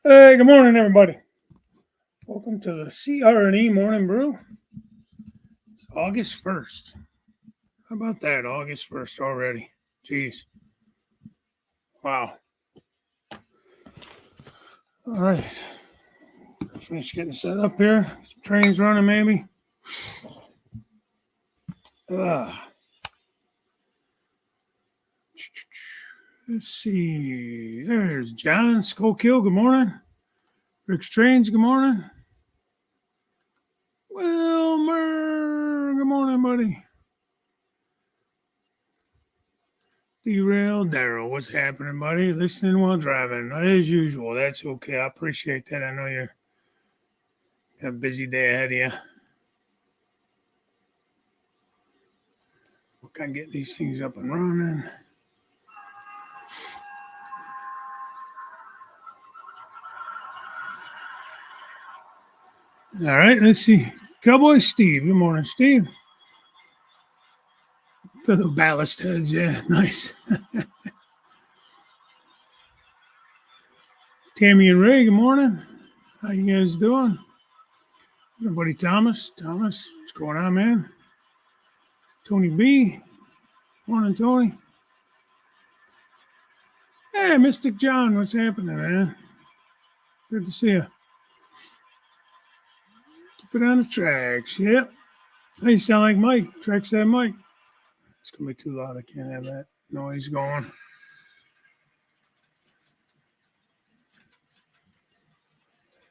Hey, good morning, everybody. Welcome to the CR&E Morning Brew. It's August 1st. How about that? August 1st already. Jeez. Wow. All right. Finish getting set up here. Some trains running, maybe. Let's see. There's John Skullkill. Good morning. Rick Strange. Good morning. Wilmer. Good morning, buddy. Derail Daryl, what's happening, buddy? Listening while driving, as usual. That's okay. I appreciate that. I know you're got a busy day ahead of you. We can get these things up and running. All right, let's see. Cowboy Steve. Good morning, Steve. For the ballast heads, yeah, nice. Tammy and Ray, good morning. How you guys doing? Everybody, Thomas, what's going on, man? Tony B, morning, Tony. Hey, Mystic John, what's happening, man? Good to see you. Keep it on the tracks, yep. Hey, you sound like Mike. Tracks that Mike. It's gonna be too loud. I can't have that noise going.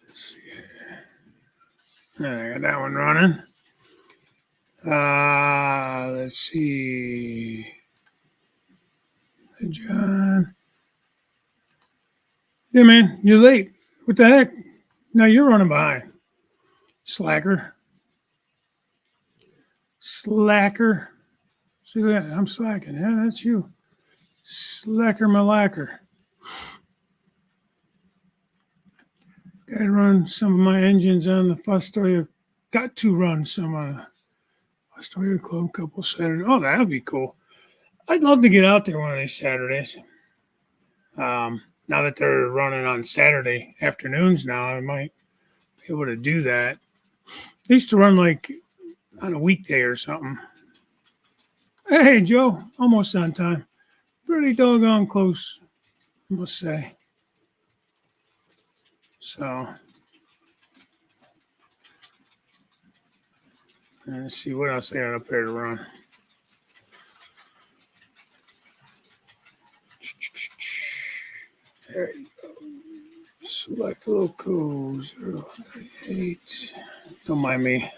Let's see here. I got that one running. Let's see. Hey, John. Yeah, man, you're late. What the heck? No, you're running behind. Slacker. Slacker. See that? I'm slacking. Yeah, that's you. Slacker malacker. Got to run some of my engines on the Fostoria. Got to run some on the Fostoria Club couple Saturdays. Oh, that would be cool. I'd love to get out there one of these Saturdays. Now that they're running on Saturday afternoons now, I might be able to do that. They used to run like on a weekday or something. Hey, Joe, almost on time. Pretty doggone close, I must say. So, let's see what else I got up here to run. There you go. Select loco 038. Don't mind me.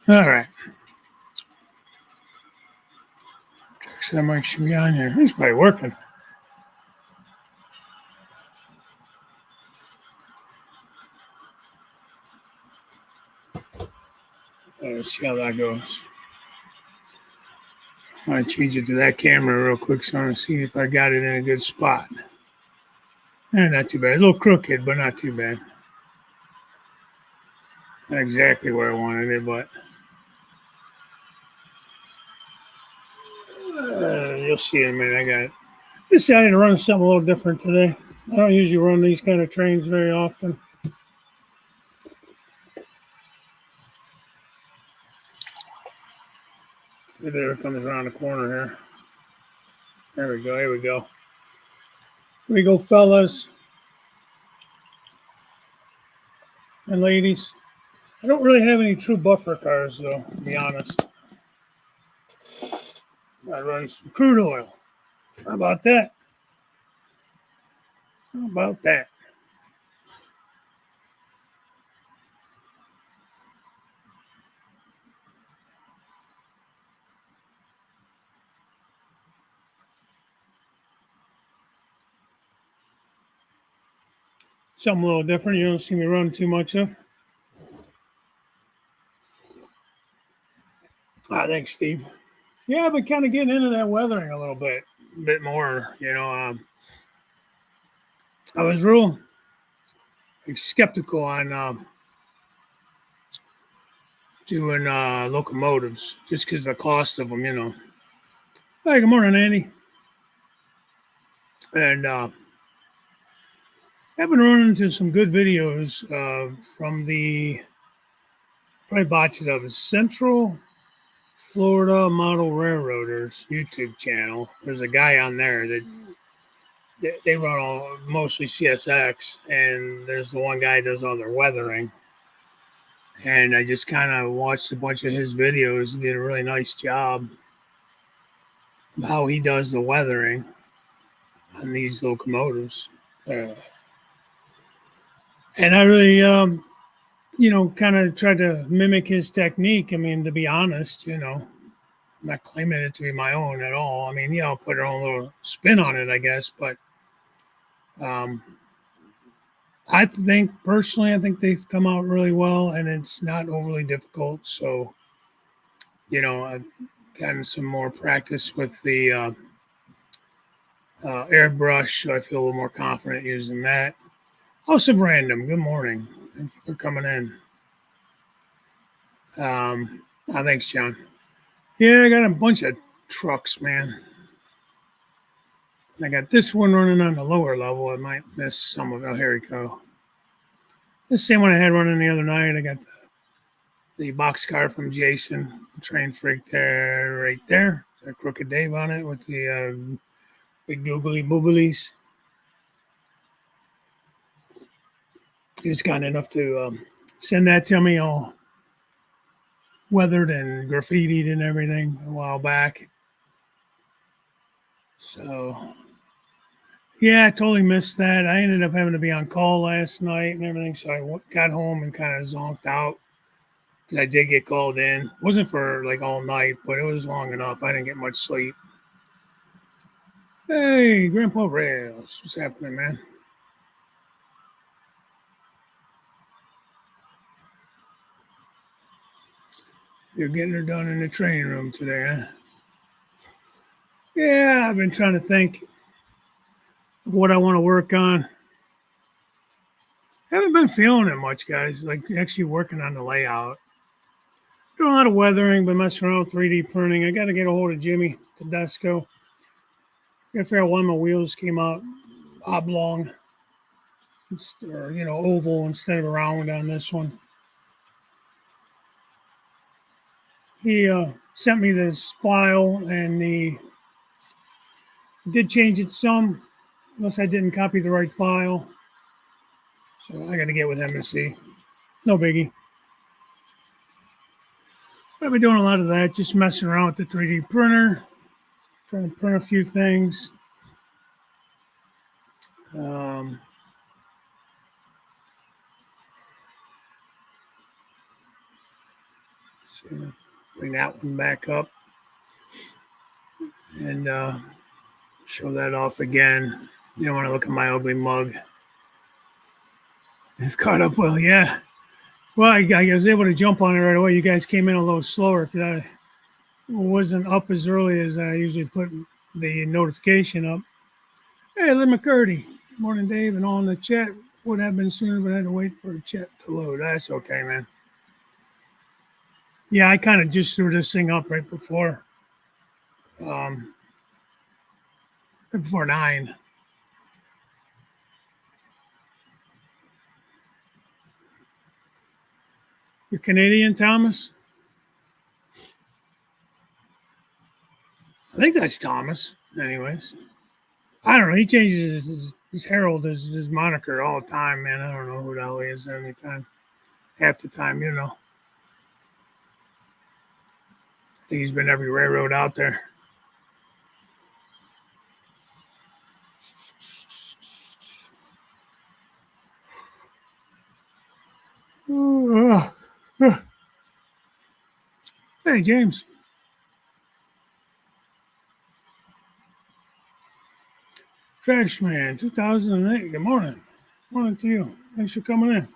All right. Tracks that mic should be on here. He's probably working. Let's see how that goes. I might change it to that camera real quick so I can see if I got it in a good spot. Not too bad. A little crooked, but not too bad. Not exactly where I wanted it, but you'll see in a minute. I got decided to run something a little different today. I don't usually run these kind of trains very often. There it comes around the corner here. There we go. Here we go. Here we go, fellas and ladies. I don't really have any true buffer cars, though, to be honest. I run some crude oil. How about that? How about that? Something a little different. You don't see me run too much of. Thanks, Steve. Yeah, I've been kind of getting into that weathering a bit more. I was real skeptical on doing locomotives just because of the cost of them, Hey, good morning, Andy. And I've been running into some good videos from the, probably botched it up, Central Florida Model Railroaders YouTube channel. There's a guy on there that they run all mostly CSX, and there's the one guy that does all their weathering. And I just kind of watched a bunch of his videos and did a really nice job of how he does the weathering on these locomotives. And I really, kind of tried to mimic his technique. I mean, to be honest, I'm not claiming it to be my own at all. I mean, I'll put our own little spin on it, I guess. But I think they've come out really well, and it's not overly difficult. So, I've gotten some more practice with the airbrush, so I feel a little more confident using that. House of Random, good morning. Thank you for coming in. Thanks, John. Yeah, I got a bunch of trucks, man. I got this one running on the lower level. I might miss some of it. Oh, here we go. The same one I had running the other night. I got the boxcar from Jason, train freak there, right there. A Crooked Dave on it with the big googly booblies. He was kind enough to send that to me all weathered and graffitied and everything a while back. So, yeah, I totally missed that. I ended up having to be on call last night and everything, so I got home and kind of zonked out. I did get called in. It wasn't for like all night, but it was long enough. I didn't get much sleep. Hey, Grandpa Rails, what's happening, man? You're getting her done in the training room today, huh? Yeah, I've been trying to think of what I want to work on. Haven't been feeling it much, guys. Like actually working on the layout. Doing a lot of weathering, but messing around with 3D printing. I got to get a hold of Jimmy Tedesco. Got to figure out why my wheels came out oblong, or oval instead of round on this one. He sent me this file, and he did change it some, unless I didn't copy the right file. So I got to get with him and see. No biggie. I've been doing a lot of that, just messing around with the 3D printer, trying to print a few things. So bring that one back up and show that off again. You don't want to look at my ugly mug. It's caught up well, yeah. Well, I was able to jump on it right away. You guys came in a little slower because I wasn't up as early as I usually put the notification up. Hey, Lynn McCurdy. Morning, Dave, and all in the chat. Would have been sooner, but I had to wait for a chat to load. That's okay, man. Yeah, I kind of just threw this thing up right before 9. You're Canadian, Thomas? I think that's Thomas, anyways. I don't know. He changes his Herald, his moniker all the time, man. I don't know who the hell he is every time. Half the time, I think he's been every railroad out there. Hey, James. Trash Man, 2008. Good morning. Morning to you. Thanks for coming in.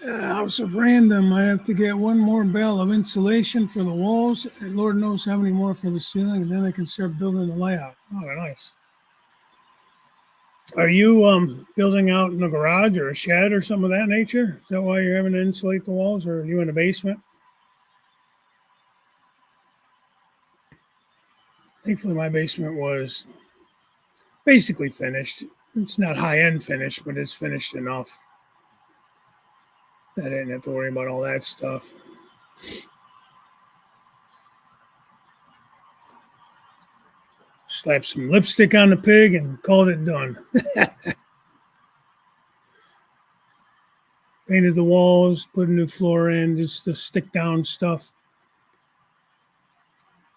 House of Random. I have to get one more bale of insulation for the walls, and Lord knows how many more for the ceiling, and then I can start building the layout. Oh, nice. Are you building out in a garage or a shed or some of that nature? Is that why you're having to insulate the walls, or are you in a basement? Thankfully, my basement was basically finished. It's not high end finished, but it's finished enough that I didn't have to worry about all that stuff. Slapped some lipstick on the pig and called it done. Painted the walls, put a new floor in, just the stick down stuff.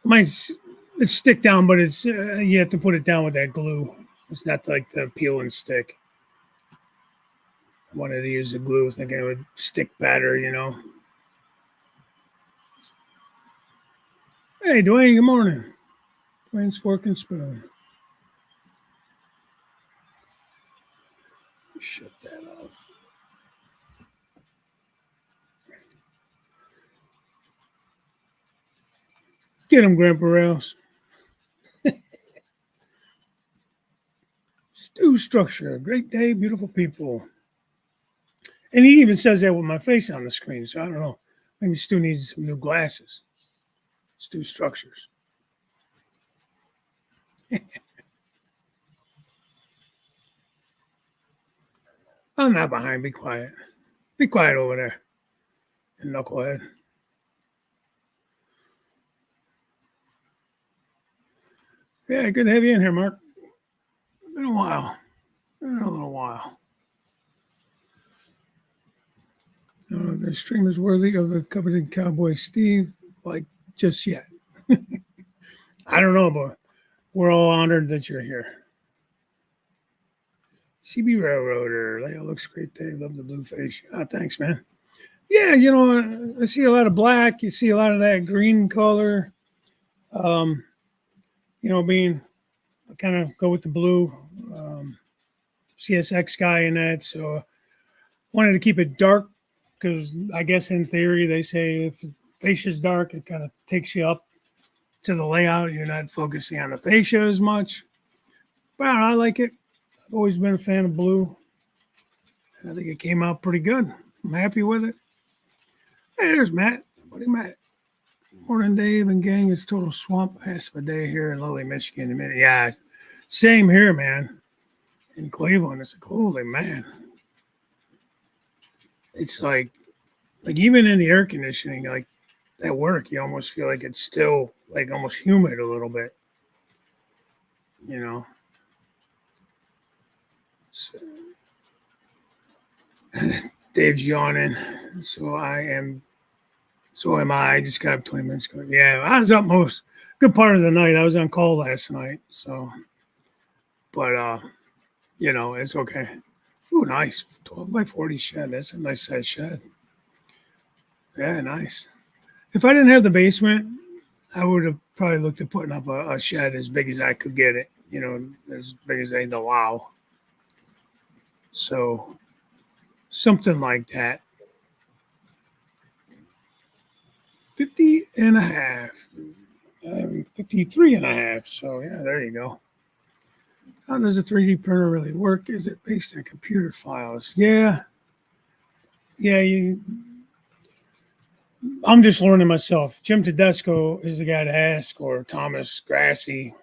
Mine's it's stick down, but it's you have to put it down with that glue. It's not like the peel and stick. I wanted to use the glue, thinking it would stick better. Hey, Dwayne, good morning. Dwayne's Fork and Spoon. Shut that off. Get him, Grandpa Rouse. Stew structure. Great day, beautiful people. And he even says that with my face on the screen, so I don't know. Maybe Stu needs some new glasses. Stu structures. I'm not behind. Be quiet. Be quiet over there. And knucklehead. Yeah, good to have you in here, Mark. Been a while. Been a little while. The stream is worthy of the coveted cowboy Steve, like just yet. I don't know, but we're all honored that you're here. CB Railroader, Leo looks great day. Love the blue face. Thanks, man. Yeah, I see a lot of black. You see a lot of that green color. Um, being kind of go with the blue. CSX guy in that, so wanted to keep it dark because I guess in theory they say if the fascia is dark, it kind of takes you up to the layout. You're not focusing on the fascia as much. But I like it. I've always been a fan of blue. And I think it came out pretty good. I'm happy with it. Hey, there's Matt. Buddy Matt. Morning, Dave and gang. It's total swamp ass of a day here in Lowly, Michigan. A minute. Yeah, same here, man. In Cleveland, it's like, holy man. It's like even in the air conditioning, like at work, you almost feel like it's still like almost humid a little bit. So, Dave's yawning. So am I. I just got up 20 minutes ago. Yeah, I was up most good part of the night. I was on call last night. So, but it's okay. Ooh, nice. 12 by 40 shed. That's a nice size shed. Yeah, nice. If I didn't have the basement, I would have probably looked at putting up a shed as big as I could get it, as big as they'd allow. So something like that. 50 and a half. 53 and a half. So yeah, there you go. How does a 3D printer really work? Is it based on computer files? Yeah. Yeah, I'm just learning myself. Jim Tedesco is the guy to ask, or Thomas Grassi.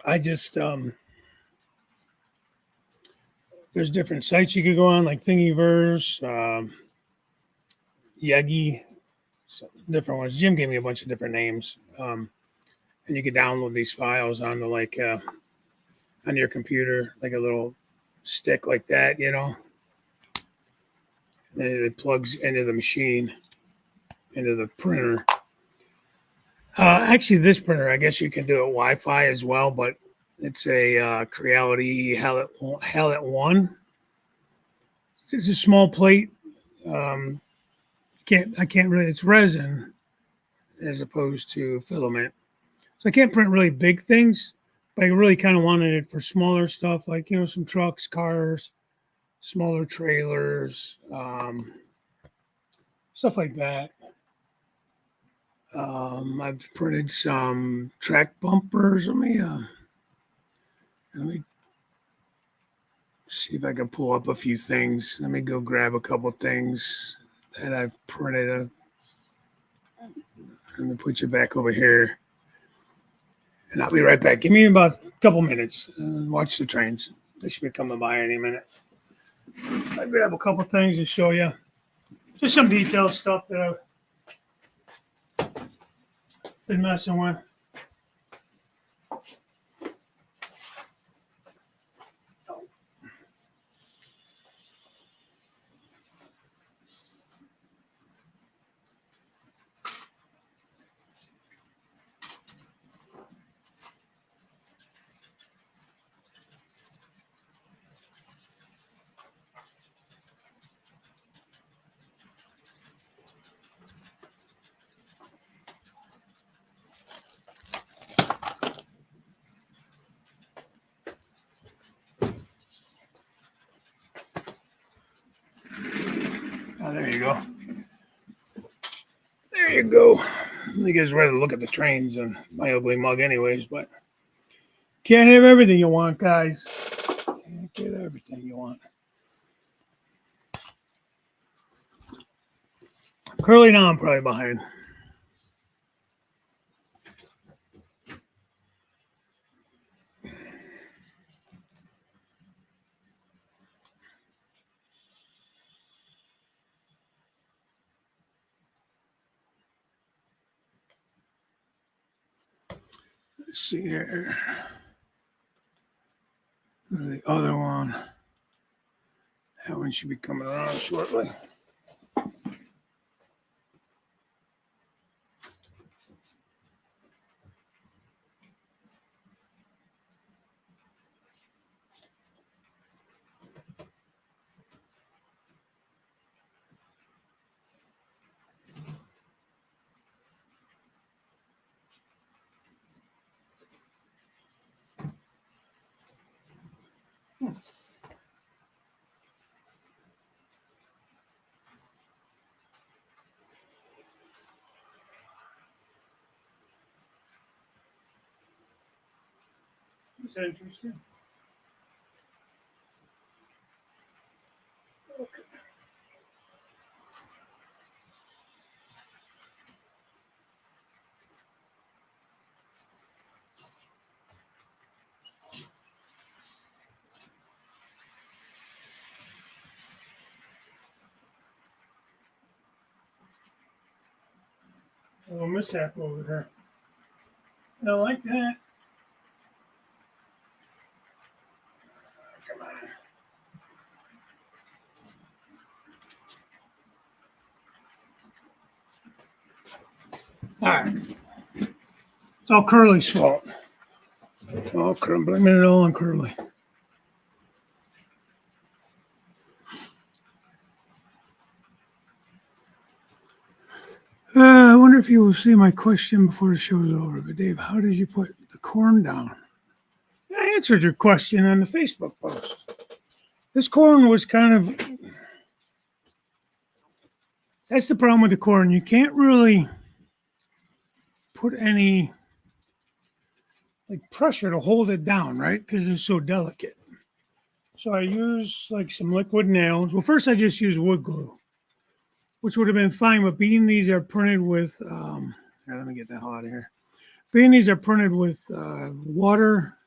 I just there's different sites you could go on, like Thingiverse, Yegi, so different ones. Jim gave me a bunch of different names, and you could download these files onto on your computer, like a little stick like that, and it plugs into the machine, into the printer. Actually, this printer, I guess you can do it Wi-Fi as well, but it's a Creality Hallet 1. It's a small plate. I can't really. It's resin as opposed to filament, so I can't print really big things. But I really kind of wanted it for smaller stuff, like some trucks, cars, smaller trailers, stuff like that. I've printed some track bumpers. Let me Let me see if I can pull up a few things. Let me go grab a couple things that I've printed. Let me put you back over here. And I'll be right back. Give me about a couple minutes. Watch the trains. They should be coming by any minute. I'll grab a couple things to show you. Just some detailed stuff that I've been messing with. Oh, there you go. There you go. You guys rather look at the trains than my ugly mug anyways, but can't have everything you want, guys. Can't get everything you want. Curly, now I'm probably behind. Let's see here. Go to the other one. That one should be coming around shortly. That's interesting. Okay. A little mishap over there. I don't like that. Come on. All right. It's all Curly's fault. All blaming it all on Curly. I wonder if you will see my question before the show's over. But Dave, how did you put the corn down? I answered your question on the Facebook post. This corn was kind of, that's the problem with the corn. You can't really put any like pressure to hold it down, right? Because it's so delicate. So I use like some liquid nails. Well, first I just used wood glue, which would have been fine. But being these are printed with, here, let me get the hell out of here. Being these are printed with water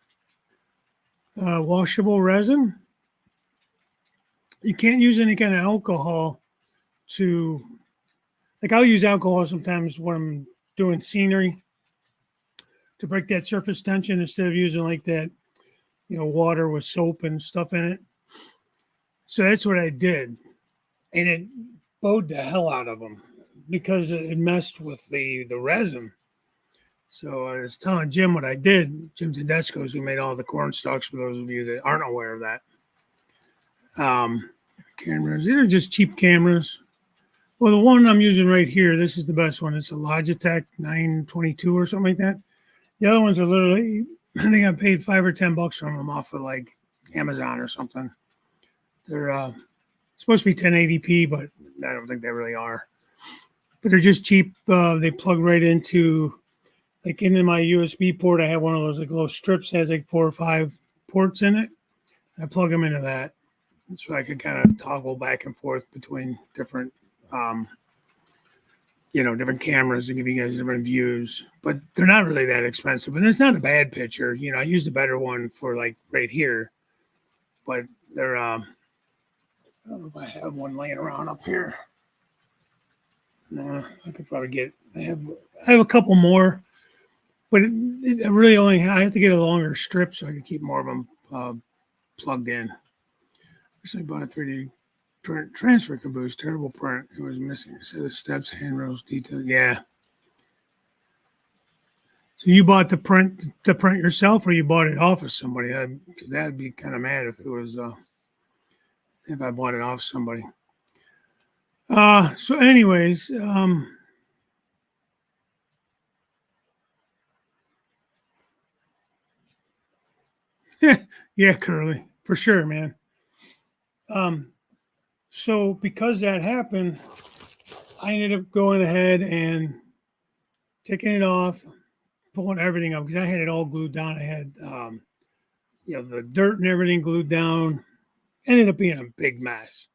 washable resin, you can't use any kind of alcohol to, like I'll use alcohol sometimes when I'm doing scenery to break that surface tension instead of using like that, water with soap and stuff in it. So that's what I did. And it bowed the hell out of them because it messed with the resin. So I was telling Jim what I did. Jim Tedesco's, who made all the corn stalks, for those of you that aren't aware of that. Cameras. These are just cheap cameras. Well, the one I'm using right here, this is the best one. It's a Logitech 922 or something like that. The other ones are literally, I think I paid $5 or $10 from them off of like Amazon or something. They're supposed to be 1080p, but I don't think they really are. But they're just cheap. They plug right into, like into my USB port. I have one of those like little strips, has like 4 or 5 ports in it. I plug them into that, so I could kind of toggle back and forth between different, different cameras to give you guys different views. But they're not really that expensive, and it's not a bad picture. I used a better one for like right here, but they're. I don't know if I have one laying around up here. No, I could probably get. I have a couple more, but it really only. I have to get a longer strip so I can keep more of them plugged in. I bought a 3D transfer caboose, terrible print. It was missing a set of steps, handrails, details. Yeah. So you bought the print yourself, or you bought it off of somebody? Because that'd be kind of mad if it was if I bought it off somebody. So anyways, yeah, Curly, for sure, man. So because that happened, I ended up going ahead and taking it off, pulling everything up because I had it all glued down. I had, the dirt and everything glued down. Ended up being a big mess.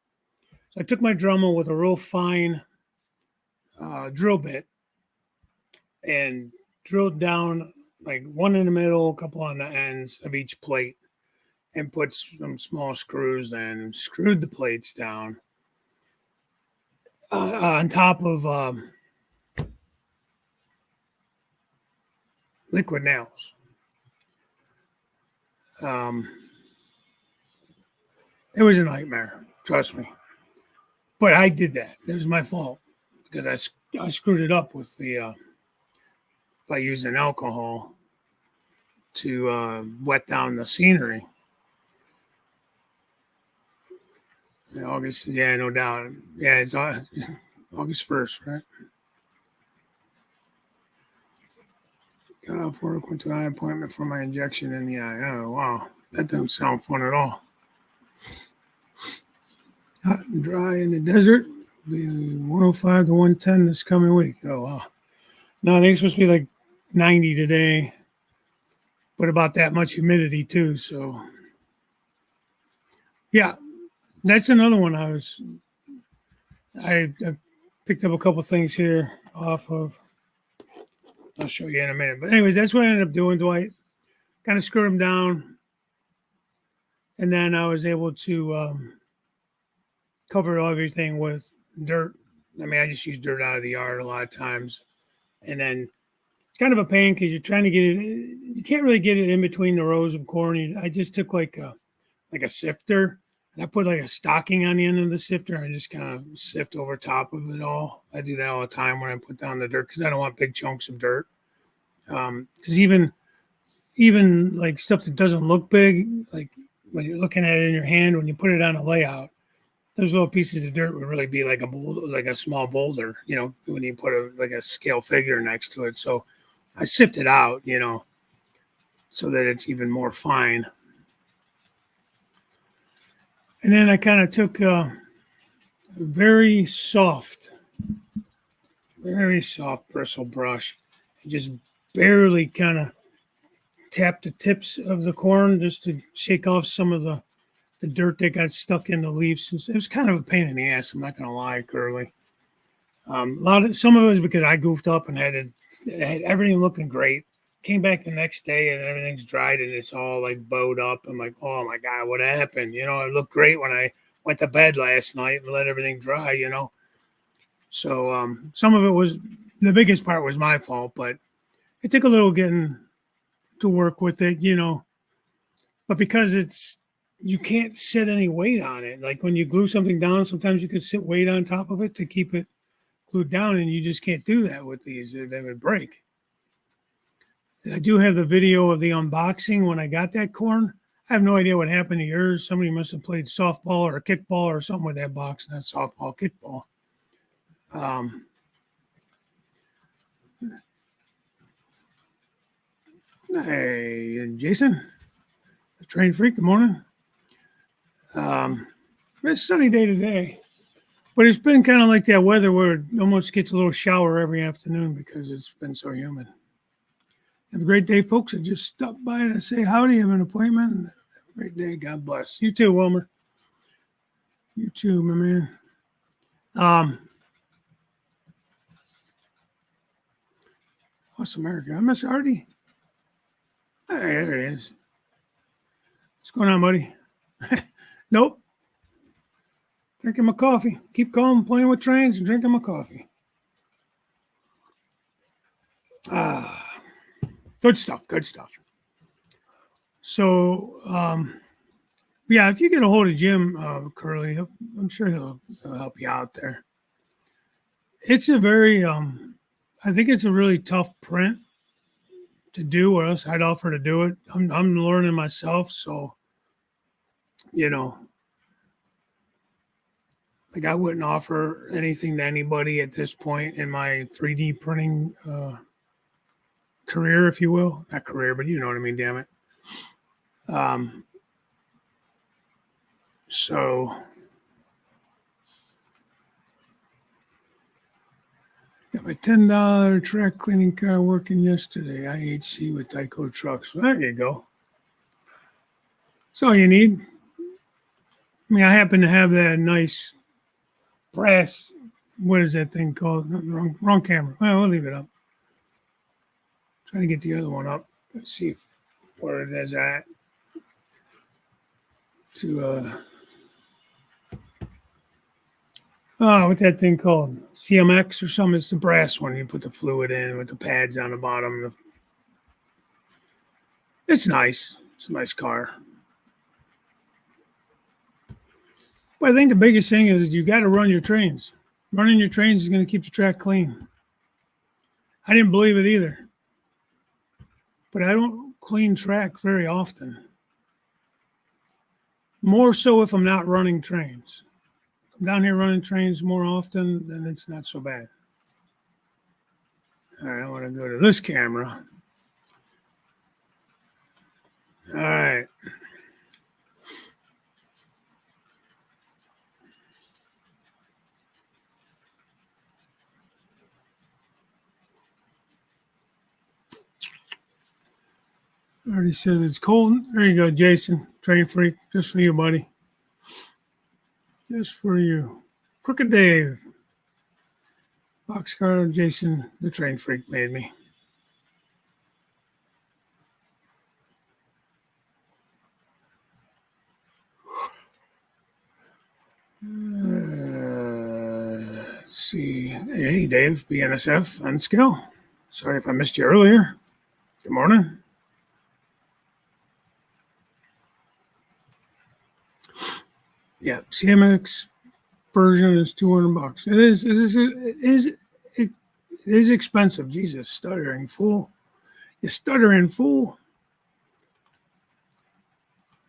So I took my Dremel with a real fine drill bit and drilled down like one in the middle, a couple on the ends of each plate, and put some small screws in and screwed the plates down on top of liquid nails. It was a nightmare, trust me. But I did that. It was my fault because I screwed it up with the by using alcohol to wet down the scenery. August, yeah, no doubt. Yeah, it's August 1st, right? Got off work, went to an eye appointment for my injection in the eye. Oh, wow. That doesn't sound fun at all. Hot and dry in the desert. Be 105 to 110 this coming week. Oh, wow. No, I think it's supposed to be like 90 today, but about that much humidity too. So, yeah, that's another one I picked up a couple things here off of. I'll show you in a minute. But anyways, that's what I ended up doing, Dwight. Kind of screwed them down. And then I was able to cover everything with dirt. I mean, I just use dirt out of the yard a lot of times. And then it's kind of a pain because you're trying to get it. You can't really get it in between the rows of corn. I just took like a sifter. And I put like a stocking on the end of the sifter. I just kind of sift over top of it all. I do that all the time when I put down the dirt because I don't want big chunks of dirt. Because even like stuff that doesn't look big, like when you're looking at it in your hand, when you put it on a layout, those little pieces of dirt would really be like a boulder, like a small boulder, when you put a scale figure next to it. So I sift it out, so that it's even more fine. And then I kind of took a very soft bristle brush and just barely kind of tap the tips of the corn just to shake off some of the dirt that got stuck in the leaves. It was kind of a pain in the ass. I'm not going to lie, Curly. Some of it was because I goofed up and had everything looking great. Came back the next day and everything's dried and it's all like bowed up. I'm like, oh my God, what happened? It looked great when I went to bed last night and let everything dry, So some of it was, the biggest part was my fault, but it took a little getting to work with it, but because you can't sit any weight on it. Like when you glue something down, sometimes you can sit weight on top of it to keep it glued down, and you just can't do that with these. They would break. I do have the video of the unboxing when I got that corn. I have no idea what happened to yours. Somebody must have played softball or kickball or something with that box, not softball, kickball. Hey, Jason, the train freak, good morning. It's a sunny day today, but it's been kind of like that weather where it almost gets a little shower every afternoon because it's been so humid. Have a great day, folks. I just stopped by to say howdy. I have an appointment Great day. God bless. You too, Wilmer. You too, my man. What's America? I miss Artie. Hey, there he is. What's going on, buddy? Nope. Drinking my coffee. Keep calm, playing with trains, and drinking my coffee. Good stuff. Good stuff. So, yeah, if you get a hold of Jim Curley, I'm sure he'll help you out there. It's a very, I think it's a really tough print to do, or else I'd offer to do it. I'm learning myself, so you know, like I wouldn't offer anything to anybody at this point in my 3D printing career, if you will. Not career, but you know what I mean. Damn it. So got my $10 track cleaning car working yesterday. IHC with Tyco trucks. Well, there you go. That's all you need. I mean, I happen to have that nice brass. What is that thing called? Wrong camera. Well, we'll leave it up. Trying to get the other one up. Let's see where it is at. What's that thing called? CMX or something? It's the brass one. You put the fluid in with the pads on the bottom. It's nice. It's a nice car. But I think the biggest thing is you got to run your trains. Running your trains is going to keep the track clean. I didn't believe it either. But I don't clean track very often. More so if I'm not running trains. If I'm down here running trains more often, then it's not so bad. All right, I want to go to this camera. All right. I already said it's cold. There you go, Jason. Train freak. Just for you, buddy. Just for you. Crooked Dave. Boxcar Jason, the train freak, made me. Let's see. Hey, Dave, BNSF on skill. Sorry if I missed you earlier. Good morning. Yeah, CMX version is $200. It is expensive. Jesus, stuttering fool. You stuttering fool.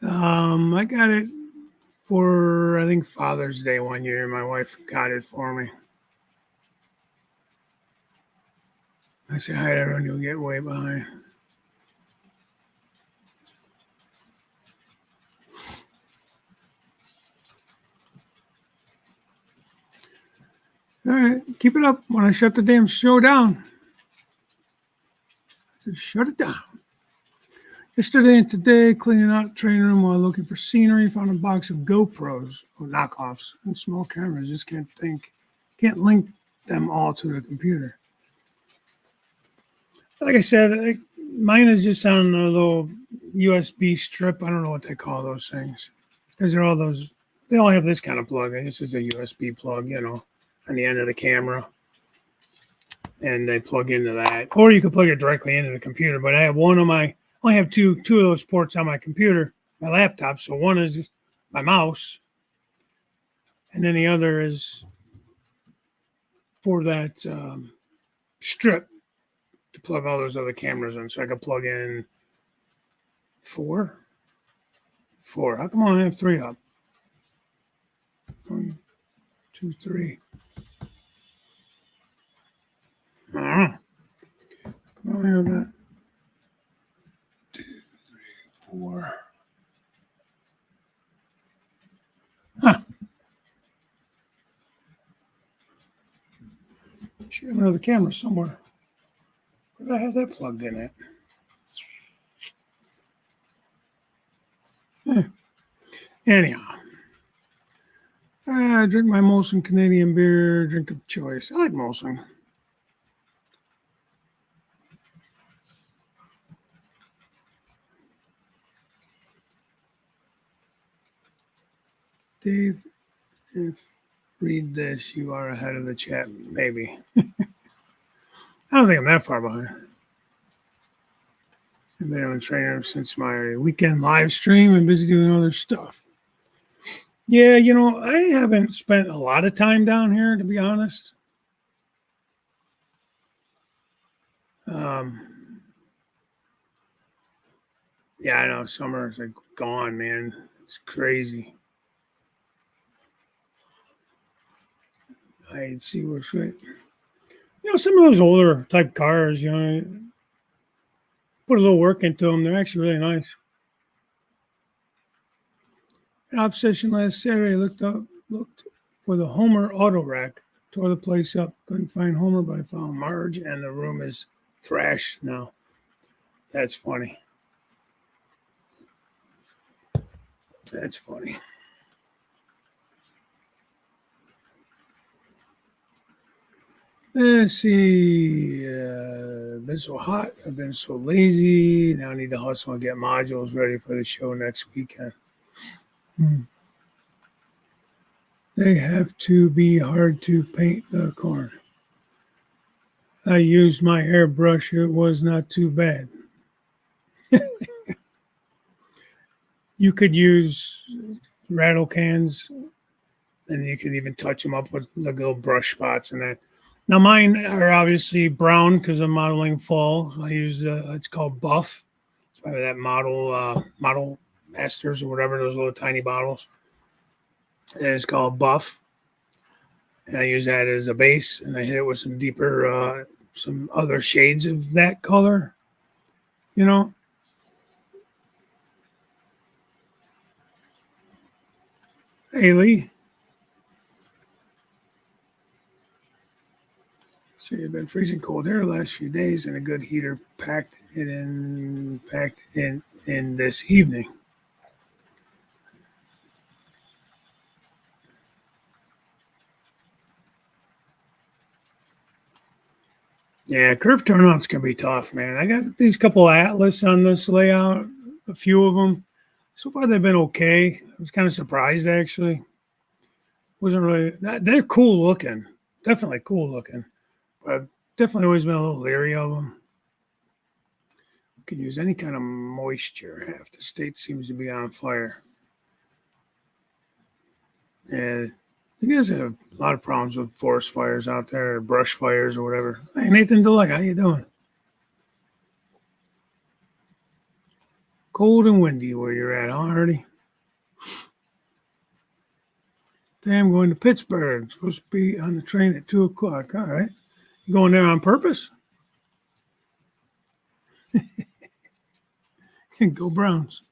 I got it for, I think, Father's Day one year. My wife got it for me. I say hi to everyone. You'll get way behind. All right, keep it up. When I shut the damn show down, just shut it down. Yesterday and today, cleaning out the train room while looking for scenery, found a box of GoPros or knockoffs and small cameras. Just can't link them all to the computer. Like I said, mine is just on a little USB strip. I don't know what they call those things because they all have this kind of plug. I guess it's a USB plug, on the end of the camera. And they plug into that. Or you could plug it directly into the computer. But I have I only have two of those ports on my computer, my laptop. So one is my mouse. And then the other is for that strip to plug all those other cameras in. So I could plug in four. How come I only have three up? 1, 2, 3. I don't know. Come on, have that. 2, 3, 4. Huh. Should have another camera somewhere. Where did I have that plugged in at? Anyhow, I drink my Molson Canadian beer, drink of choice. I like Molson. Dave, if read this, you are ahead of the chat, maybe. I don't think I'm that far behind. I've been on trainer since my weekend live stream and busy doing other stuff. Yeah, I haven't spent a lot of time down here, to be honest. Yeah, I know summer's like gone, man. It's crazy. I'd see what's right. Some of those older type cars, put a little work into them. They're actually really nice. An obsession last Saturday looked for the Homer auto rack. Tore the place up. Couldn't find Homer, but I found Marge, and the room is thrashed now. That's funny. That's funny. Let's see. Been so hot. I've been so lazy. Now I need to hustle and get modules ready for the show next weekend. They have to be hard to paint the corn. I used my airbrush. It was not too bad. You could use rattle cans, and you could even touch them up with the little brush spots and that. Now mine are obviously brown because I'm modeling fall. I use it's called Buff. It's probably that model masters or whatever, those little tiny bottles. And it's called Buff. And I use that as a base, and I hit it with some deeper, some other shades of that color. Hey Lee. So you've been freezing cold here the last few days, and a good heater packed in this evening. Yeah, curve turnouts can be tough, man. I got these couple Atlas on this layout, a few of them. So far, they've been okay. I was kind of surprised, actually. Wasn't really. They're cool looking, definitely cool looking, but I've definitely always been a little leery of them. Could use any kind of moisture. Half the state seems to be on fire. Yeah, you guys have a lot of problems with forest fires out there, or brush fires, or whatever. Hey, Nathan DeLay, how you doing? Cold and windy where you're at, huh, Hardy? Damn, going to Pittsburgh. Supposed to be on the train at 2:00. All right. You going there on purpose? Go Browns.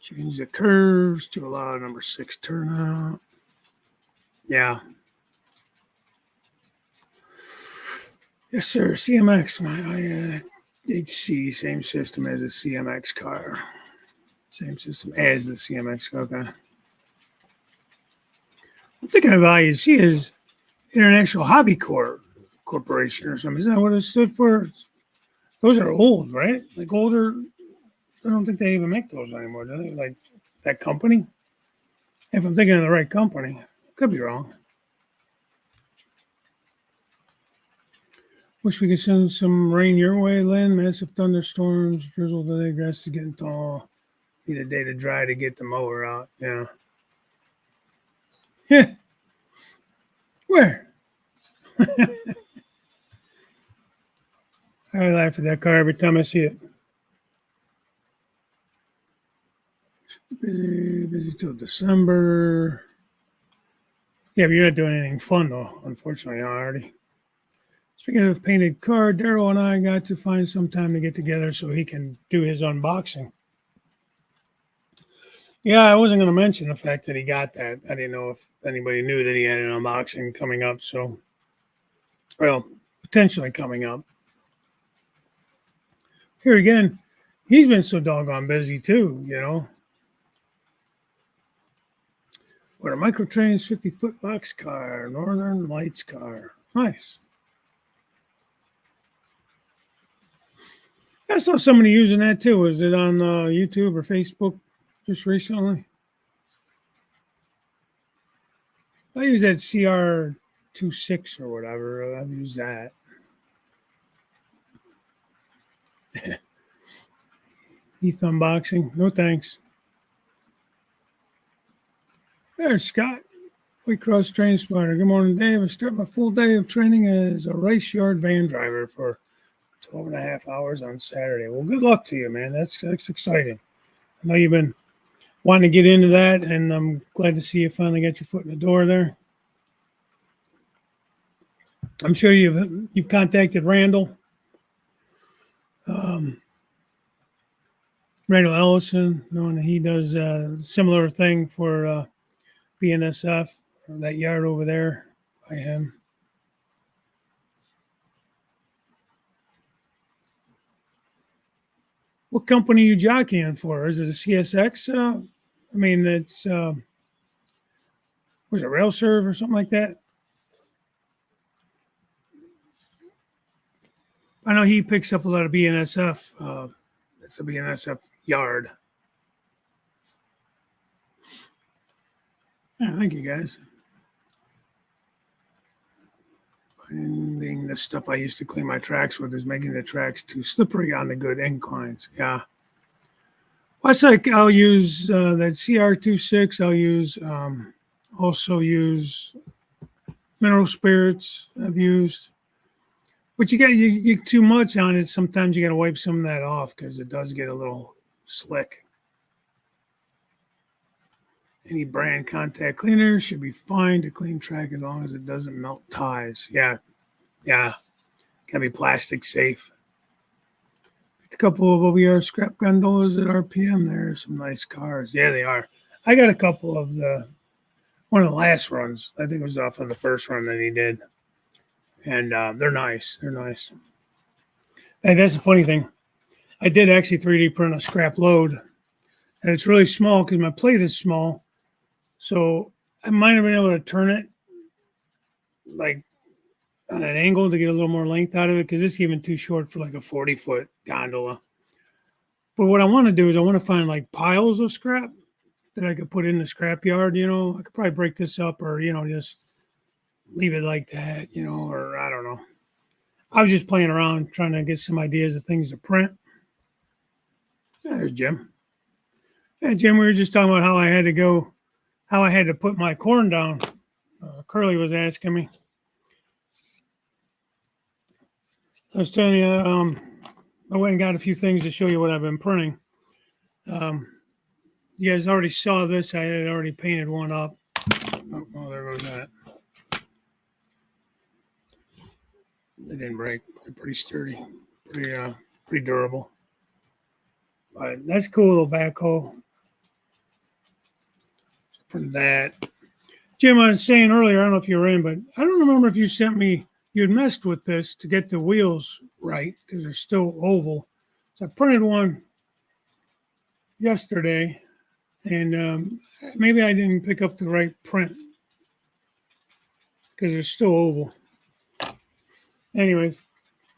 Change the curves to allow number 6 turnout. Yeah. Yes, sir. CMX. My HC, same system as a CMX car. Same system as the CMX. Okay. I'm thinking of IEC as International Hobby Corporation or something. Isn't that what it stood for? Those are old, right? Like older. I don't think they even make those anymore, do they? Like that company? If I'm thinking of the right company, could be wrong. Wish we could send some rain your way, Lynn. Massive thunderstorms, drizzle today, grass is getting tall. Need a day to dry to get the mower out. Yeah. Yeah. Where? I laugh at that car every time I see it. Busy till December. Yeah, but you're not doing anything fun, though, unfortunately, already. Speaking of painted car, Daryl and I got to find some time to get together so he can do his unboxing. Yeah, I wasn't going to mention the fact that he got that. I didn't know if anybody knew that he had an unboxing coming up. So, well, potentially coming up. Here again, He's been so doggone busy too, you know. What a microtrains 50-foot box car, Northern Lights car. Nice. I saw somebody using that too. Was it on YouTube or Facebook just recently? I use that CR26 or whatever. I've used that. Heath unboxing. No thanks. There's Scott. Waycross Train Spotter. Good morning, Dave. I start my full day of training as a race yard van driver for 12 and a half hours on Saturday. Well, good luck to you, man. That's exciting. I know you've been wanting to get into that, and I'm glad to see you finally got your foot in the door there. I'm sure you've contacted Randall. Randall Ellison, knowing that he does a similar thing for BNSF, that yard over there by him. What company are you jockeying for? Is it a CSX? I mean, it's, was it RailServe or something like that? I know he picks up a lot of BNSF. It's a BNSF yard. Yeah, thank you, guys. Finding the stuff I used to clean my tracks with is making the tracks too slippery on the good inclines. Yeah. Well, I'll use that CR26. I'll use also use mineral spirits. I've used, but you get too much on it. Sometimes you got to wipe some of that off because it does get a little slick. Any brand contact cleaner should be fine to clean track as long as it doesn't melt ties. Yeah. Gotta be plastic safe. A couple of OVR scrap gondolas at RPM there. Some nice cars. Yeah, they are. I got a couple of one of the last runs. I think it was off of the first run that he did. And they're nice. They're nice. And that's the funny thing. I did actually 3D print a scrap load. And it's really small because my plate is small. So I might have been able to turn it like on an angle to get a little more length out of it because it's even too short for like a 40-foot gondola. But what I want to do is I want to find like piles of scrap that I could put in the scrap yard. You know, I could probably break this up or, you know, just leave it like that, you know, or I don't know. I was just playing around trying to get some ideas of things to print. There's Jim. Yeah, Jim, we were just talking about how I had to put my corn down. Curly was asking me. I was telling you, I went and got a few things to show you what I've been printing. You guys already saw this. I had already painted one up. Oh, there goes that. They didn't break. They're pretty sturdy, pretty durable. But that's cool little backhoe. Print that. Jim, I was saying earlier, I don't know if you were in, but I don't remember if you sent me, you had messed with this to get the wheels right because they're still oval. So I printed one yesterday, and maybe I didn't pick up the right print because they're still oval. Anyways,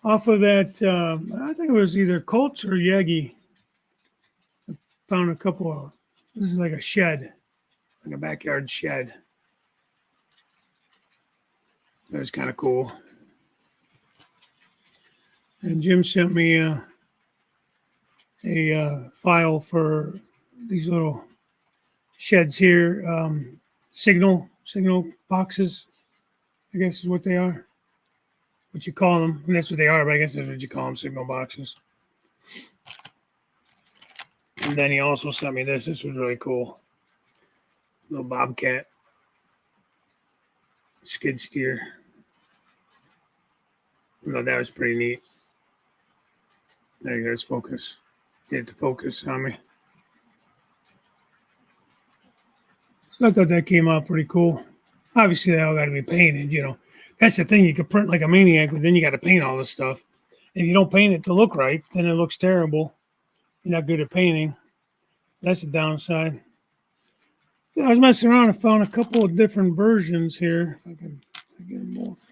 off of that, I think it was either Colts or Yegi. I found a couple of, this is like a shed, like a backyard shed. That was kind of cool. And Jim sent me a file for these little sheds here, signal boxes, I guess is what they are. What you call them, and that's what they are, but I guess that's what you call them, signal boxes. And then he also sent me this. This was really cool. Little Bobcat skid steer. I thought that was pretty neat. There you go, it's focus. Get it to focus on me. So I thought that came out pretty cool. Obviously, they all got to be painted, you know. That's the thing. You can print like a maniac, but then you got to paint all this stuff. If you don't paint it to look right, then it looks terrible. you're not good at painting. That's a downside. Yeah, I was messing around and found a couple of different versions here. If I can get them both.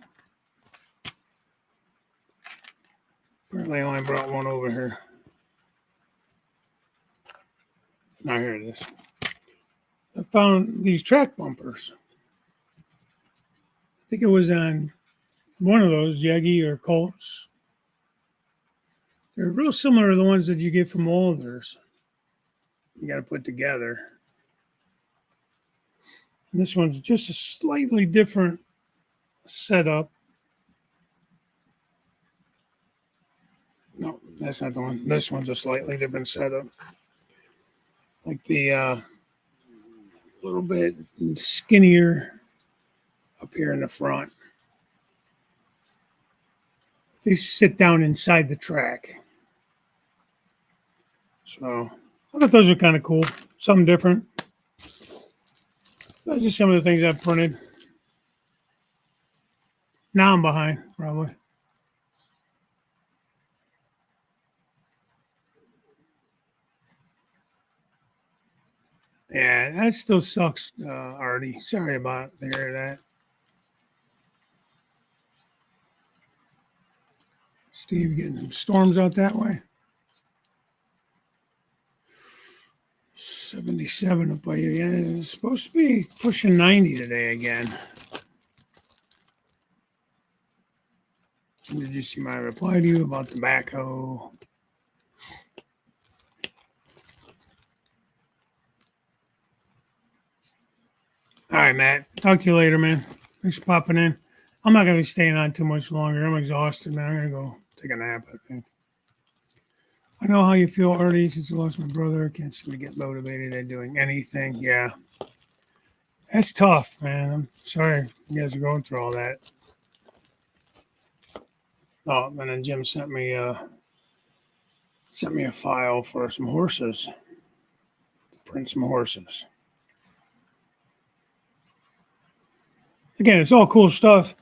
Apparently, I only brought one over here. Now, here it is. I found these track bumpers. I think it was on one of those, Yagi or Colts. They're real similar to the ones that you get from Alders. You got to put together. And this one's just a slightly different setup. No, that's not the one. This one's a slightly different setup. Like the little bit skinnier up here in the front. These sit down inside the track. So I thought those were kind of cool. Something different. Those are some of the things I've printed. Now I'm behind, probably. Yeah, that still sucks, Artie. Sorry about to hear that. Steve getting some storms out that way. 77 up by you. Yeah, it's supposed to be pushing 90 today again. Did you see my reply to you about the backhoe? All right, Matt. Talk to you later, man. Thanks for popping in. I'm not going to be staying on too much longer. I'm exhausted, man. I'm going to go take a nap, I think. I know how you feel, Artie, since I lost my brother. I can't seem to get motivated at doing anything. Yeah. That's tough, man. I'm sorry you guys are going through all that. Oh, and then Jim sent me a file for some horses. To print some horses. Again, it's all cool stuff.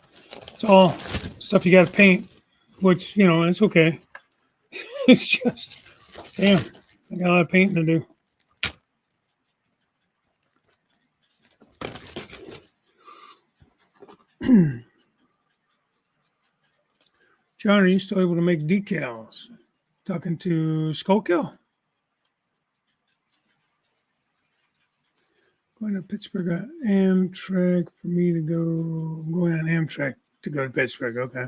It's all stuff you got to paint, which, it's okay. It's just, damn, I got a lot of painting to do. John, are you still able to make decals? Talking to Skullkill? Going to Pittsburgh on Amtrak for me to go. I'm going on Amtrak to go to Pittsburgh. Okay.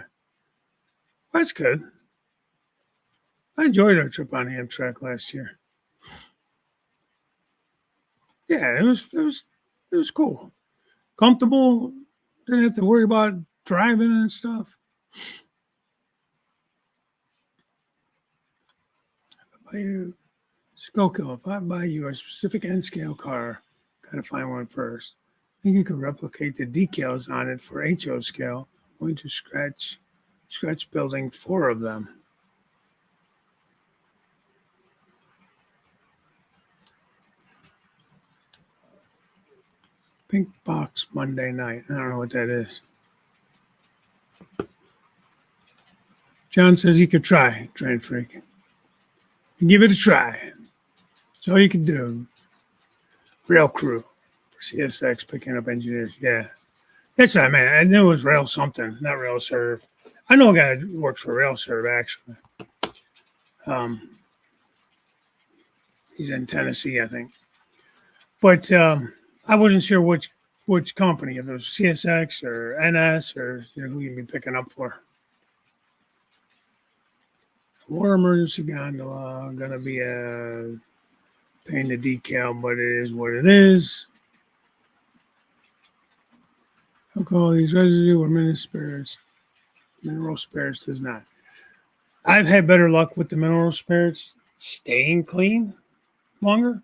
That's good. I enjoyed our trip on Amtrak last year. Yeah, it was cool. Comfortable. Didn't have to worry about driving and stuff. Skullkill, if I buy you a specific N scale car, gotta find one first. I think you can replicate the decals on it for HO scale. I'm going to scratch building 4 of them. Pink box Monday night. I don't know what that is. John says you could try, Train Freak. You give it a try. That's all you can do. Rail crew for CSX picking up engineers. Yeah. That's what I meant. I knew it was Rail something, not Rail Serve. I know a guy who works for Rail Serve, actually. He's in Tennessee, I think. But I wasn't sure which company, if it was CSX or NS or who you'd be picking up for. War emergency gondola, gonna be a pain to decal, but it is what it is. Alcohol, these residue or mineral spirits does not. I've had better luck with the mineral spirits staying clean longer.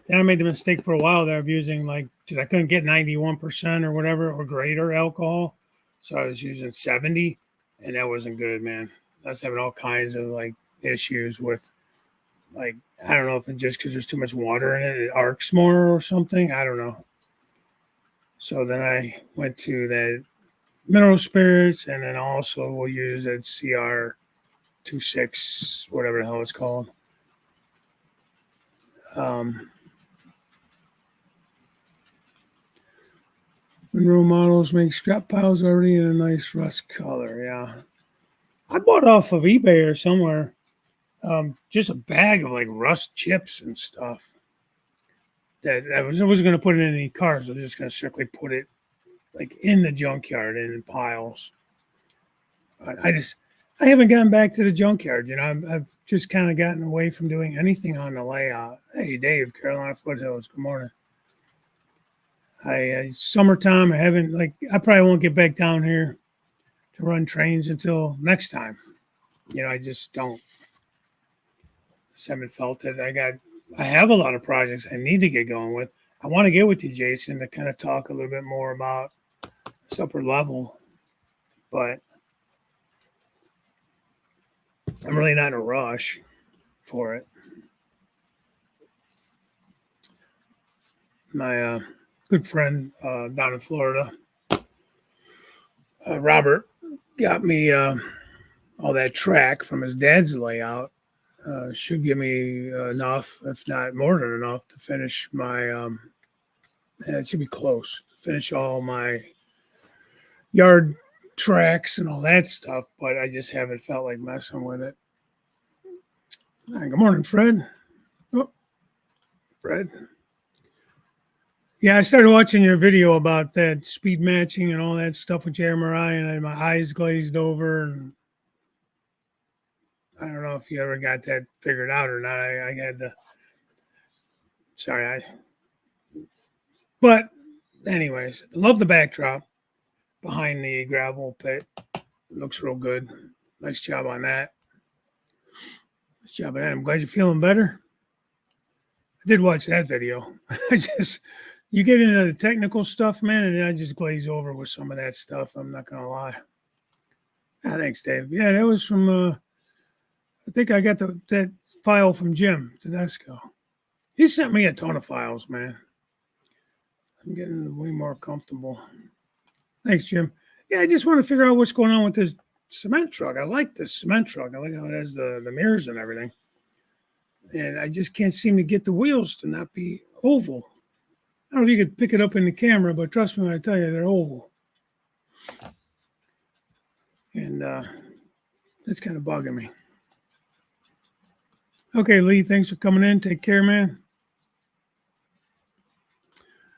Then I made the mistake for a while there of using because I couldn't get 91% or whatever or greater alcohol. So I was using 70 and that wasn't good, man. I was having all kinds of issues with I don't know if it's just because there's too much water in it arcs more or something. I don't know. So then I went to that mineral spirits and then also we'll use that CR26, whatever the hell it's called. Monroe models make scrap piles already in a nice rust color. Yeah. I bought off of eBay or somewhere just a bag of like rust chips and stuff that I wasn't going to put it in any cars. I was just going to strictly put it like in the junkyard and in piles. I haven't gotten back to the junkyard. I've just kind of gotten away from doing anything on the layout. Hey, Dave, Carolina Foothills. Good morning. Summertime. I probably won't get back down here to run trains until next time. I just don't. Just haven't felt it. I have a lot of projects I need to get going with. I want to get with you, Jason, to kind of talk a little bit more about this upper level, but I'm really not in a rush for it. My good friend down in Florida, Robert, got me all that track from his dad's layout. Should give me enough, if not more than enough, to finish my. It should be close. Finish all my yard tracks and all that stuff, but I just haven't felt like messing with it. Good morning, Fred. Oh, Fred. Yeah, I started watching your video about that speed matching and all that stuff with JMRI, and I had my eyes glazed over, and I don't know if you ever got that figured out or not. I had to. Sorry, But, anyways, love the backdrop behind the gravel pit. It looks real good. Nice job on that. Nice job on that. I'm glad you're feeling better. I did watch that video. You get into the technical stuff, man, and I just glaze over with some of that stuff. I'm not going to lie. Thanks, Dave. Yeah, that was from, I think I got that file from Jim Tedesco. He sent me a ton of files, man. I'm getting way more comfortable. Thanks, Jim. Yeah, I just want to figure out what's going on with this cement truck. I like this cement truck. I like how it has the mirrors and everything. And I just can't seem to get the wheels to not be oval. I don't know if you could pick it up in the camera, but trust me when I tell you, they're oval. And that's kind of bugging me. Okay, Lee, thanks for coming in. Take care, man.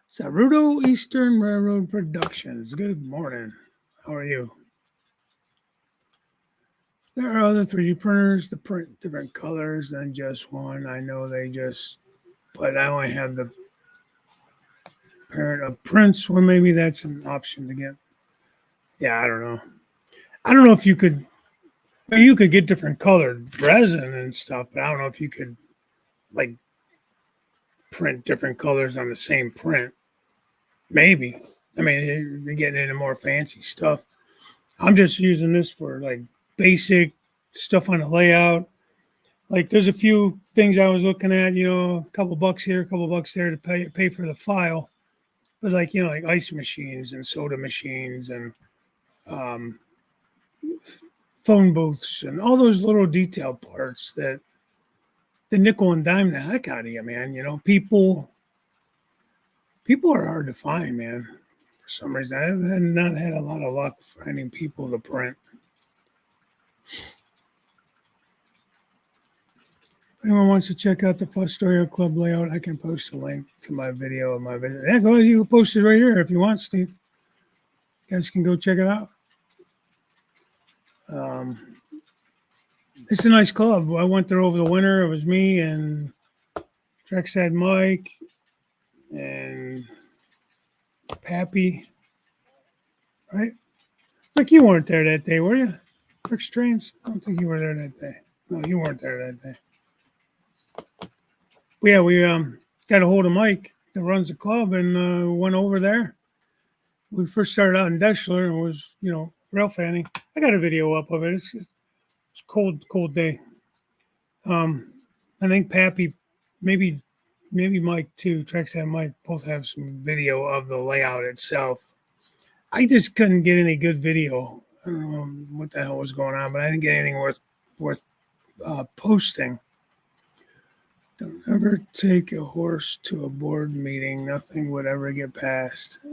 Sarudo Eastern Railroad Productions. Good morning. How are you? There are other 3D printers that print different colors than just one. I know but I only have the parent of prints. Well, maybe that's an option to get. Yeah, I don't know. I don't know if you could get different colored resin and stuff, but I don't know if you could like print different colors on the same print. Maybe. I mean, you're getting into more fancy stuff. I'm just using this for like basic stuff on the layout. Like there's a few things I was looking at, a couple bucks here, a couple bucks there to pay for the file. But like, like ice machines and soda machines and phone booths and all those little detail parts that the nickel and dime the heck out of you, man. People are hard to find, man. For some reason, I have not had a lot of luck finding people to print. If anyone wants to check out the Fostoria Club layout, I can post a link to my video of my visit. Yeah, go ahead, you can post it right here if you want, Steve. You guys can go check it out. It's a nice club. I went there over the winter. It was me and Trexad Mike and Pappy, right? Rick, you weren't there that day, were you? Rick's Trains? I don't think you were there that day. No, you weren't there that day. Yeah, we got a hold of Mike that runs the club and went over there. We first started out in Deschler and was, rail fanning. I got a video up of it. It's cold day. I think Pappy, maybe Mike too, Trex and Mike both have some video of the layout itself. I just couldn't get any good video. I don't know what the hell was going on, but I didn't get anything worth posting. Don't ever take a horse to a board meeting. Nothing would ever get passed. How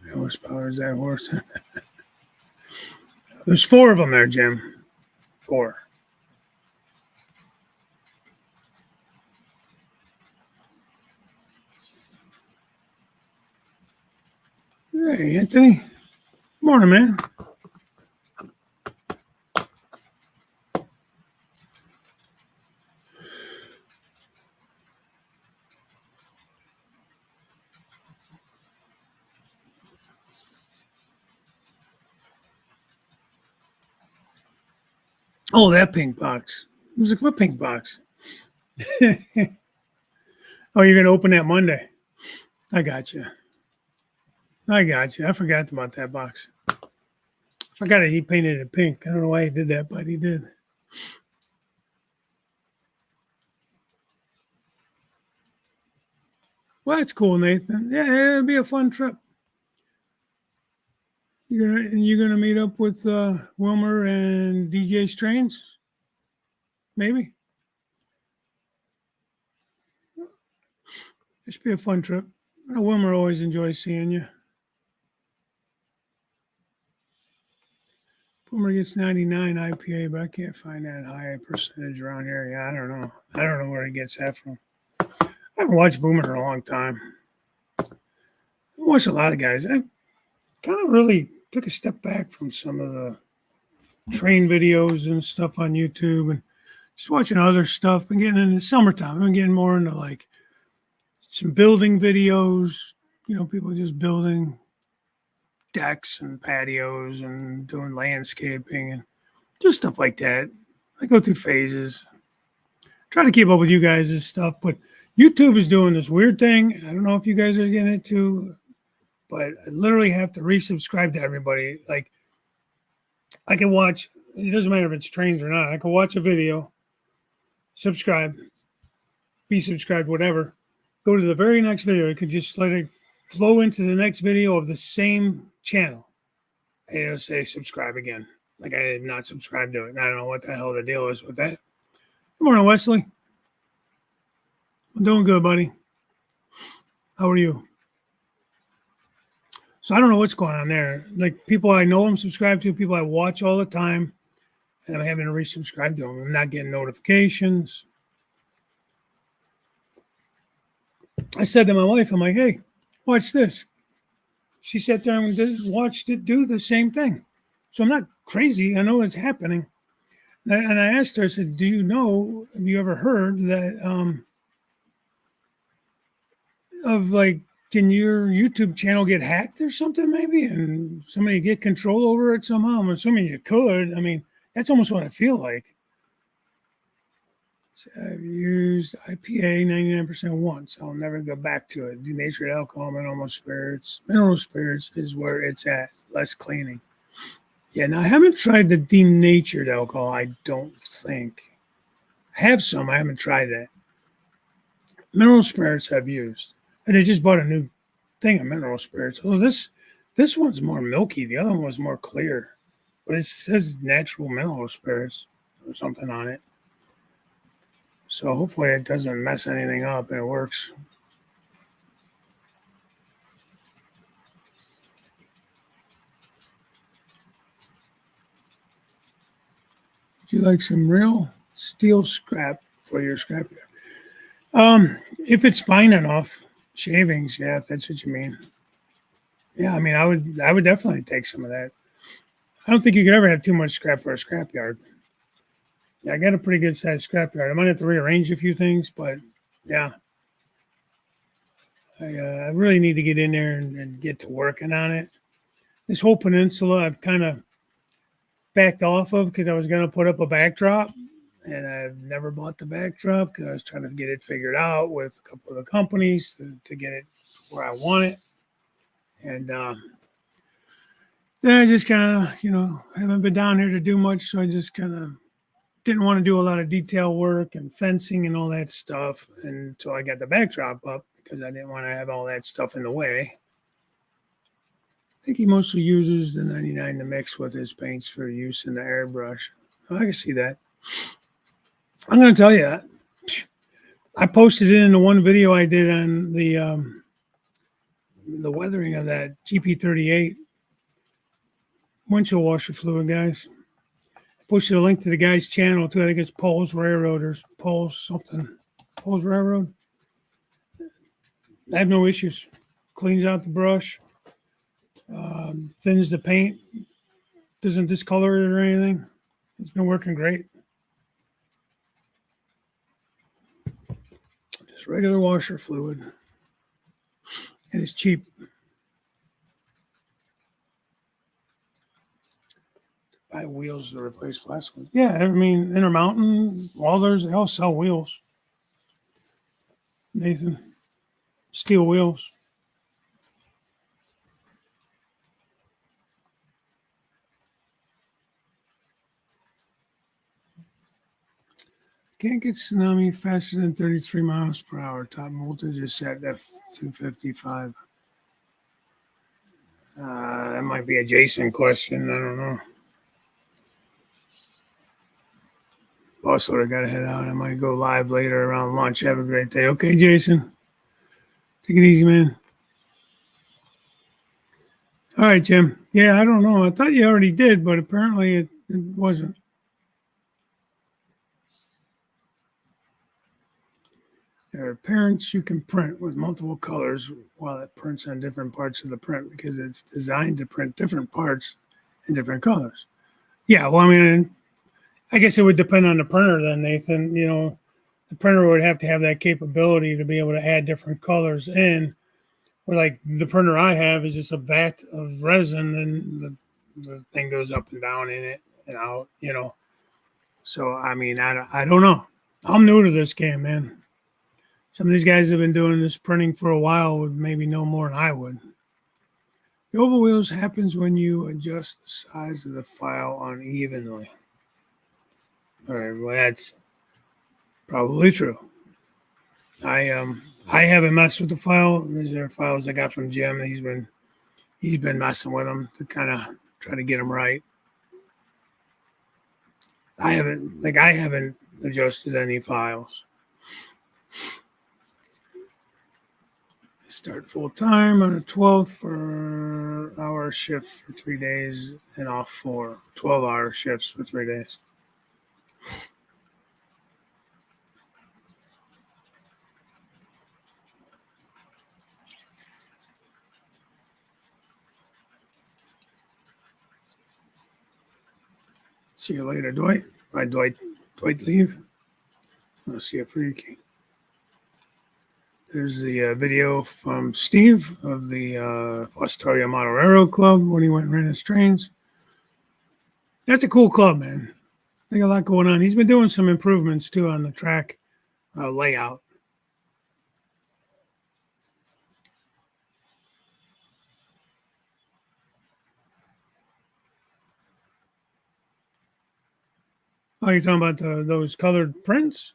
much horsepower is that horse? There's 4 of them there, Jim. 4. Hey, Anthony. Morning, man. Oh, that pink box. It was like, what pink box? Oh, you're going to open that Monday. I got you. I forgot about that box. I forgot he painted it pink. I don't know why he did that, but he did. Well, that's cool, Nathan. Yeah, it'll be a fun trip. You're gonna meet up with Wilmer and DJ Strains, maybe. It should be a fun trip. Wilmer always enjoys seeing you. Wilmer gets 99 IPA, but I can't find that high percentage around here. Yeah, I don't know. I don't know where he gets that from. I haven't watched Boomer in a long time. I watched a lot of guys. I kind of really took a step back from some of the train videos and stuff on YouTube and just watching other stuff. Been getting into summertime. I'm getting more into like some building videos, people just building decks and patios and doing landscaping and just stuff like that. I go through phases. Try to keep up with you guys' stuff, but YouTube is doing this weird thing. I don't know if you guys are getting it too, but I literally have to resubscribe to everybody. Like, I can watch, it doesn't matter if it's trains or not. I can watch a video, subscribe, be subscribed, whatever. Go to the very next video. It could just let it flow into the next video of the same channel. And it'll say subscribe again. Like I did not subscribe to it. And I don't know what the hell the deal is with that. Good morning, Wesley. I'm doing good, buddy. How are you? So I don't know what's going on there. Like people I know I'm subscribed to, people I watch all the time, and I'm having to resubscribe to them. I'm not getting notifications. I said to my wife, I'm like, hey, watch this. She sat there and watched it do the same thing. So I'm not crazy. I know it's happening. And I asked her, I said, do you know, have you ever heard that of like, can your YouTube channel get hacked or something maybe? And somebody get control over it somehow? I'm assuming you could. I mean, that's almost what I feel like. So I've used IPA 99% once. I'll never go back to it. Denatured alcohol, mineral spirits. Mineral spirits is where it's at. Less cleaning. Yeah, now I haven't tried the denatured alcohol, I don't think. I have some. I haven't tried that. Mineral spirits I've used. And I just bought a new thing of mineral spirits. Oh, this one's more milky. The other one was more clear. But it says natural mineral spirits or something on it. So hopefully it doesn't mess anything up and it works. Would you like some real steel scrap for your scrapyard? If it's fine enough, shavings, yeah, if that's what you mean. Yeah, I mean, I would definitely take some of that. I don't think you could ever have too much scrap for a scrapyard. Yeah, I got a pretty good sized scrapyard. I might have to rearrange a few things, but yeah, I really need to get in there and get to working on it. This whole peninsula, I've kind of backed off of because I was going to put up a backdrop, and I've never bought the backdrop because I was trying to get it figured out with a couple of the companies to get it where I want it. And then I just kind of, haven't been down here to do much, so I just kind of didn't want to do a lot of detail work and fencing and all that stuff until I got the backdrop up because I didn't want to have all that stuff in the way. think he mostly uses the 99 to mix with his paints for use in the airbrush. I can see that. I'm going to tell you, I posted it in the one video I did on the weathering of that GP38 windshield washer fluid, guys. I posted a link to the guy's channel too. I think it's Paul's Railroad or Paul's something. Paul's Railroad. I have no issues. Cleans out the brush, thins the paint, doesn't discolor it or anything. It's been working great. Just regular washer fluid. And it's cheap. Buy wheels to replace plastic ones. Yeah, I mean, Intermountain, Walthers, they all sell wheels. Nathan, steel wheels. Can't get tsunami faster than 33 miles per hour. Top voltage is set at 255. That might be a Jason question. I don't know. Boss order got to head out. I might go live later around lunch. Have a great day. Okay, Jason. Take it easy, man. All right, Jim. Yeah, I don't know. I thought you already did, but apparently it wasn't. There are prints you can print with multiple colors while it prints on different parts of the print because it's designed to print different parts in different colors. Yeah, well, I mean, I guess it would depend on the printer then, Nathan. You know, the printer would have to have that capability to be able to add different colors in. Or like the printer I have is just a vat of resin and the thing goes up and down in it and out, you know. So, I mean, I don't know. I'm new to this game, man. Some of these guys have been doing this printing for a while would maybe know more than I would. The oval wheels happens when you adjust the size of the file unevenly. All right, well, that's probably true. I haven't messed with the file. These are files I got from Jim. He's been messing with them to kind of try to get them right. I haven't adjusted any files. Start full time on the 12th for hour shift for 3 days and off for 12-hour shifts for 3 days. See you later, Dwight. Bye, Dwight. Dwight, leave. I'll see you, freaky. There's the video from Steve of the Fostoria Model Railroad Club when he went and ran his trains. That's a cool club, man. They got a lot going on. He's been doing some improvements, too, on the track layout. Oh, you're talking about those colored prints?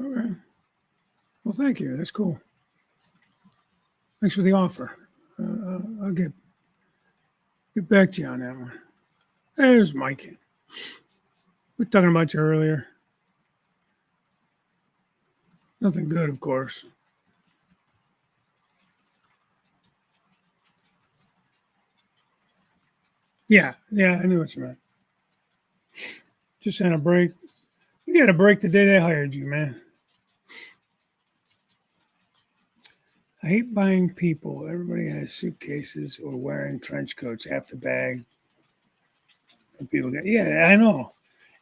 Okay. Well, thank you. That's cool. Thanks for the offer. I'll get back to you on that one. There's Mike. We were talking about you earlier. Nothing good, of course. Yeah, I knew what you meant. Just on a break. You got a break the day they hired you, man. I hate buying people. Everybody has suitcases or wearing trench coats, half the bag. And people get, yeah, I know.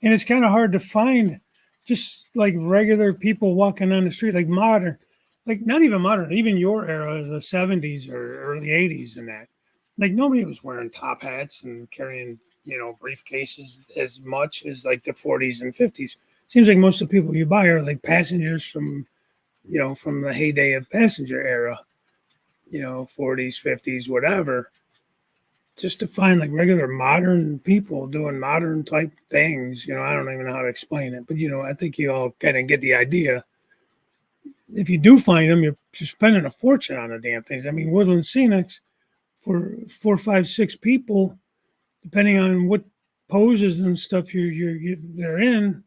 And it's kind of hard to find just like regular people walking on the street, like modern, like not even modern, even your era, the 70s or early 80s and that. Like nobody was wearing top hats and carrying, briefcases as much as like the 40s and 50s. Seems like most of the people you buy are like passengers from the heyday of passenger era, 40s, 50s, whatever, just to find like regular modern people doing modern type things. I don't even know how to explain it, but, I think you all kind of get the idea. if you do find them, you're spending a fortune on the damn things. I mean, Woodland Scenics for 4, 5, 6 people, depending on what poses and stuff they're in,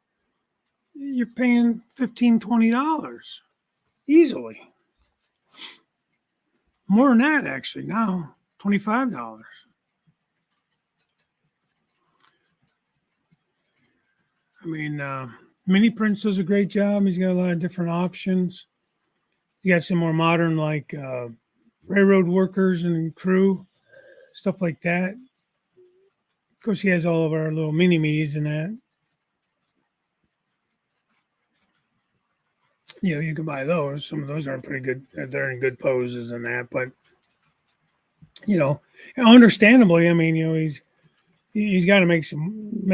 you're paying $15, $20 easily. More than that, actually, now, $25. I mean, Mini Prince does a great job. He's got a lot of different options. You got some more modern, like railroad workers and crew, stuff like that. Of course, he has all of our little mini me's and that. You know, you can buy those. Some of those aren't pretty good. They're in good poses and that. But, you know, understandably, I mean, you know, he's got to make some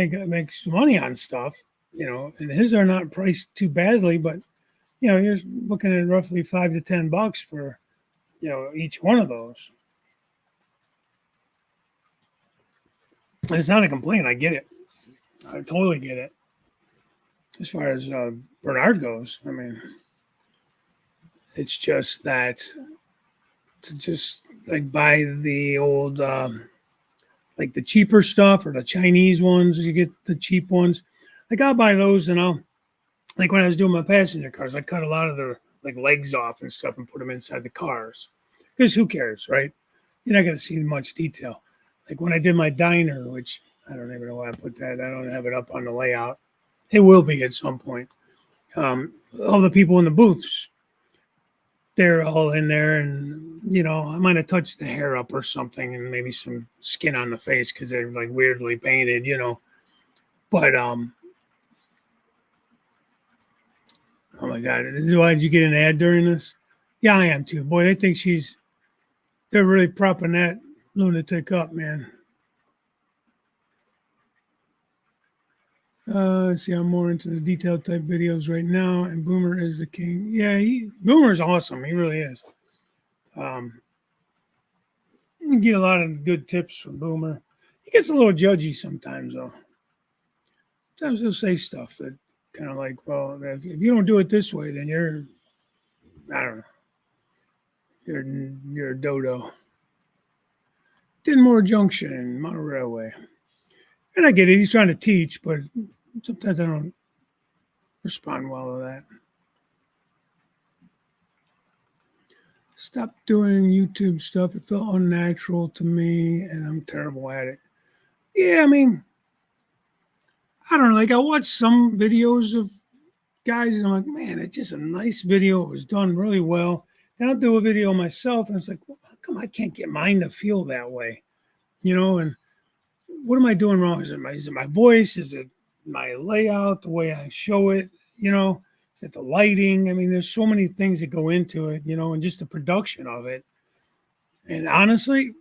money on stuff, you know, and his are not priced too badly, but you know, you're looking at roughly $5 to $10 for, you know, each one of those. And it's not a complaint. I get it. I totally get it. As far as Bernard goes, I mean, it's just that to just like buy the old, like the cheaper stuff or the Chinese ones, you get the cheap ones. Like I'll buy those and I'll, like when I was doing my passenger cars, I cut a lot of their like legs off and stuff and put them inside the cars. Because who cares, right? You're not going to see much detail. Like when I did my diner, which I don't even know why I put that. I don't have it up on the layout. It will be at some point. All the people in the booths, they're all in there, and you know, I might have touched the hair up or something, and maybe some skin on the face because they're like weirdly painted, you know. But oh my god, why did you get an ad during this? Yeah, I am too. Boy, they think they're really propping that lunatic up, man. Let's see, I'm more into the detailed type videos right now, and Boomer is the king. Yeah, Boomer's awesome. He really is. You can get a lot of good tips from Boomer. He gets a little judgy sometimes, though. Sometimes he'll say stuff that kind of like, well, if you don't do it this way, then I don't know, you're a dodo. Dinmore Junction, Model Railway. And I get it. He's trying to teach, but sometimes I don't respond well to that. Stop doing YouTube stuff. It felt unnatural to me, and I'm terrible at it. Yeah, I mean, I don't know. Like, I watch some videos of guys, and I'm like, man, it's just a nice video. It was done really well. Then I'll do a video myself, and it's like, well, how come I can't get mine to feel that way? You know, and what am I doing wrong? Is it my voice? Is it my layout, the way I show it? You know, is it the lighting? I mean, there's so many things that go into it, you know, and just the production of it. And honestly,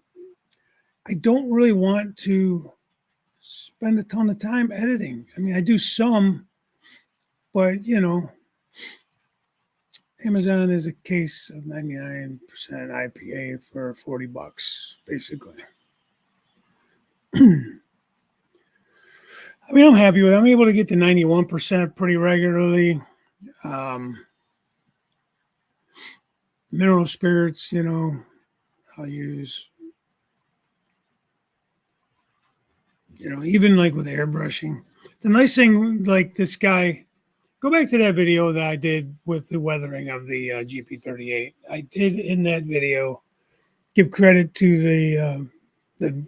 I don't really want to spend a ton of time editing. I mean, I do some, but you know, Amazon is a case of 99% IPA for $40, basically. I mean, I'm happy with it. I'm able to get to 91% pretty regularly. Mineral spirits, you know, I'll use, you know, even like with airbrushing. The nice thing, like this guy, go back to that video that I did with the weathering of the GP38. I did in that video give credit to the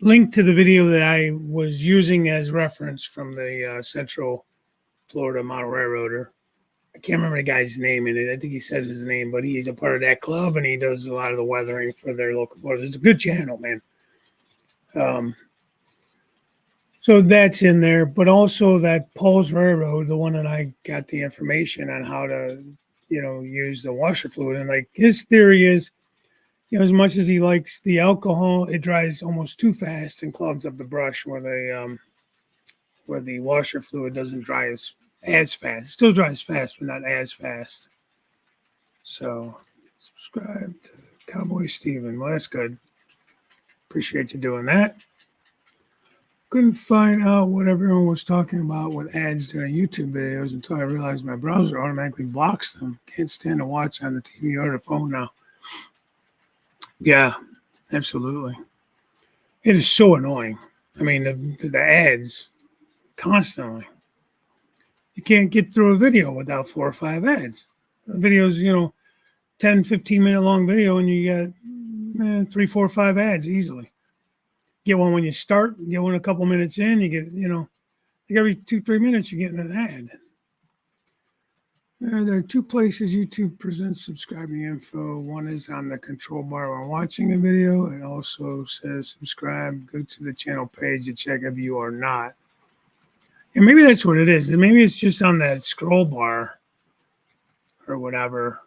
link to the video that I was using as reference from the Central Florida Model Railroader. I can't remember the guy's name in it. I think he says his name, but he's a part of that club and he does a lot of the weathering for their locomotives. It's a good channel, man. So that's in there, but also that Paul's Railroad, the one that I got the information on how to, you know, use the washer fluid. And like his theory is, you know, as much as he likes the alcohol, it dries almost too fast and clogs up the brush where the washer fluid doesn't dry as fast. It still dries fast, but not as fast. So subscribe to Cowboy Steven. Well, that's good. Appreciate you doing that. couldn't find out what everyone was talking about with ads during YouTube videos until I realized my browser automatically blocks them. Can't stand to watch on the TV or the phone now. Yeah, absolutely. It is so annoying. I mean, the ads constantly. You can't get through a video without 4 or 5 ads. The video's, 10, 15-minute long video, and you got 3, 4, 5 ads easily. Get one when you start, get one a couple minutes in, you get, like every 2, 3 minutes, you're getting an ad. There are 2 places YouTube presents subscribing info. One is on the control bar while watching a video. It also says subscribe. Go to the channel page to check if you are not. And maybe that's what it is. And maybe it's just on that scroll bar or whatever,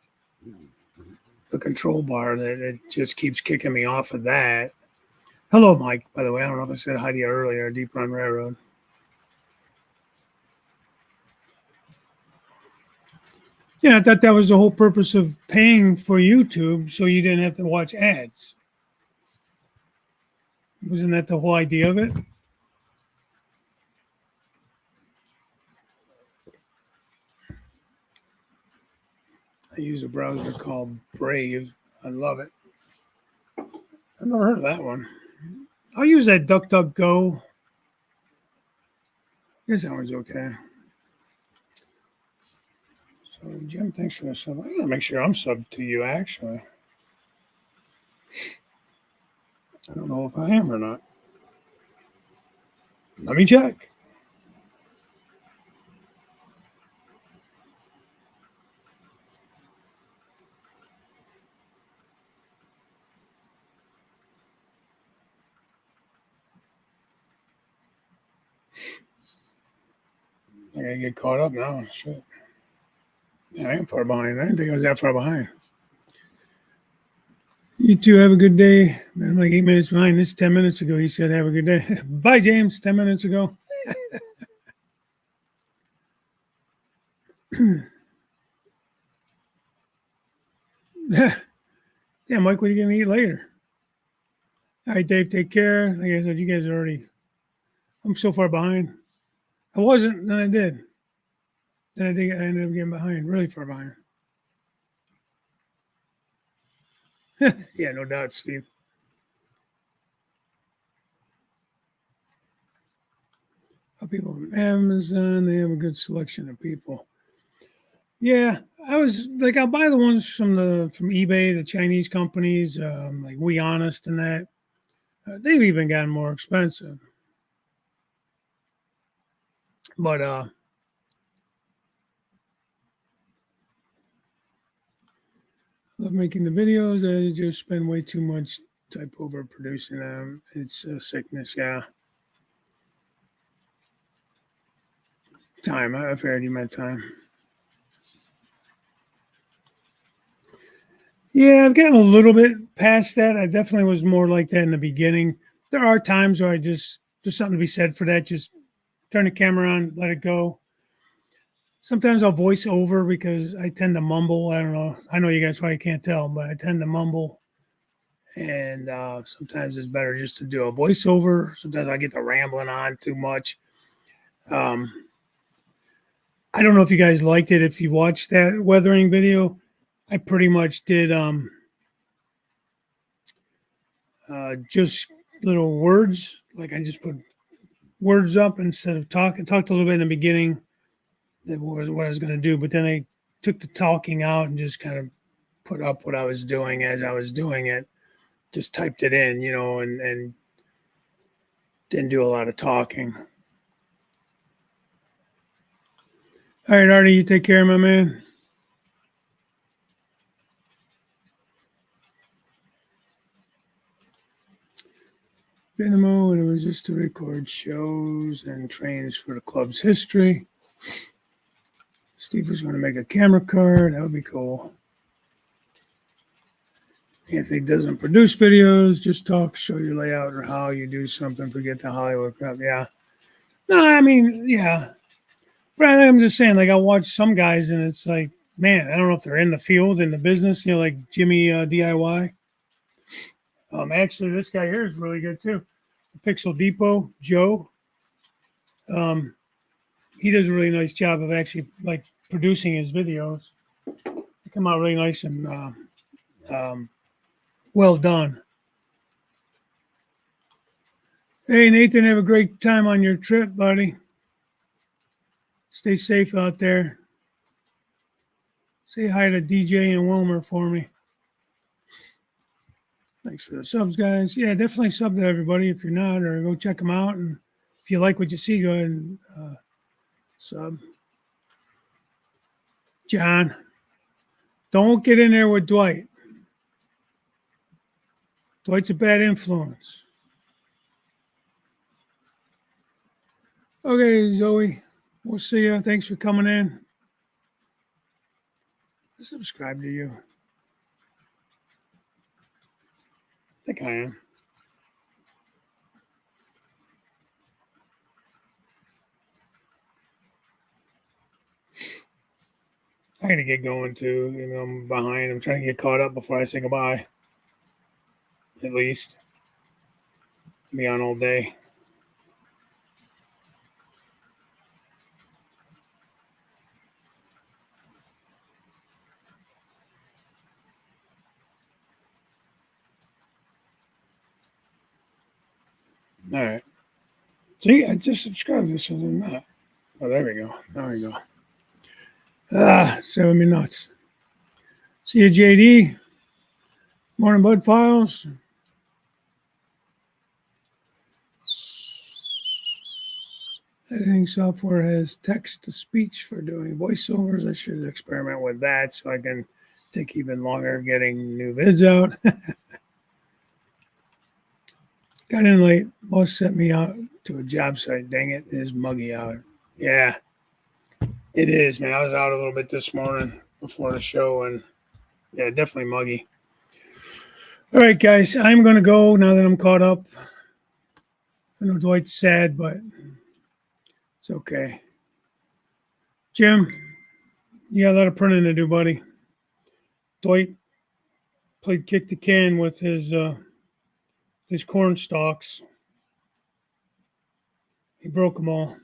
the control bar, that it just keeps kicking me off of that. Hello, Mike, by the way. I don't know if I said hi to you earlier, Deep Run Railroad. Yeah, I thought that was the whole purpose of paying for YouTube, so you didn't have to watch ads. Wasn't that the whole idea of it? I use a browser called Brave. I love it. I've never heard of that one. I'll use that DuckDuckGo. I guess that one's okay. So, Jim, thanks for the sub. I gotta make sure I'm subbed to you, actually. I don't know if I am or not. Let me check. I gotta get caught up now. Shit. Yeah, I am far behind. I didn't think I was that far behind. You two have a good day. I'm like 8 minutes behind. This 10 minutes ago. He said, have a good day. Bye, James. 10 minutes ago. Yeah, Mike, what are you going to eat later? All right, Dave, take care. Like I said, you guys are already, I'm so far behind. I wasn't, then I did. I ended up getting behind, really far behind. Yeah, no doubt, Steve. People from Amazon, they have a good selection of people. Yeah, I was like, I'll buy the ones from eBay, the Chinese companies, like We Honest and that. They've even gotten more expensive. But I love making the videos. I just spend way too much time over producing them. It's a sickness, yeah. Time. I figured you meant time. Yeah, I've gotten a little bit past that. I definitely was more like that in the beginning. There are times where there's something to be said for that. Just turn the camera on, let it go. Sometimes I'll voice over because I tend to mumble. I don't know. I know you guys probably can't tell, but I tend to mumble. And sometimes it's better just to do a voiceover. Sometimes I get to rambling on too much. I don't know if you guys liked it. If you watched that weathering video, I pretty much did just little words. Like I just put words up instead of talking. Talked a little bit in the beginning. That was what I was going to do, but then I took the talking out and just kind of put up what I was doing as I was doing it. Just typed it in, and didn't do a lot of talking. All right, Artie, you take care, my man. Venmo, and it was just to record shows and trains for the club's history. Steve was going to make a camera card. That would be cool. Anthony doesn't produce videos, just talk, show your layout or how you do something, forget the Hollywood crap. Yeah. No, I mean, yeah. But I'm just saying, like, I watch some guys and it's like, man, I don't know if they're in the field, in the business, like Jimmy DIY. Actually, this guy here is really good too. Pixel Depot, Joe. He does a really nice job of actually like producing his videos. They come out really nice and well done. Hey, Nathan, have a great time on your trip, buddy. Stay safe out there. Say hi to DJ and Wilmer for me. Thanks for the subs, guys. Yeah, definitely sub to everybody if you're not, or go check them out. And if you like what you see, go ahead and sub. John, don't get in there with Dwight. Dwight's a bad influence. Okay, Zoe, we'll see you. Thanks for coming in. Subscribe to you. I think I am. I gotta get going too. You know, I'm behind. I'm trying to get caught up before I say goodbye. At least. I'll be on all day. All right. See, I just subscribed to this and not. Oh, there we go. There we go. Driving me nuts. See you, JD. Morning, Bud Files. Editing software has text to speech for doing voiceovers. I should experiment with that so I can take even longer getting new vids out. Got in late. Boss sent me out to a job site. Dang it, it is muggy out. Yeah, it is, man. I was out a little bit this morning before the show, and yeah, definitely muggy. All right, guys, I'm going to go now that I'm caught up. I know Dwight's sad, but it's okay. Jim, you got a lot of printing to do, buddy. Dwight played kick the can with his corn stalks. He broke them all.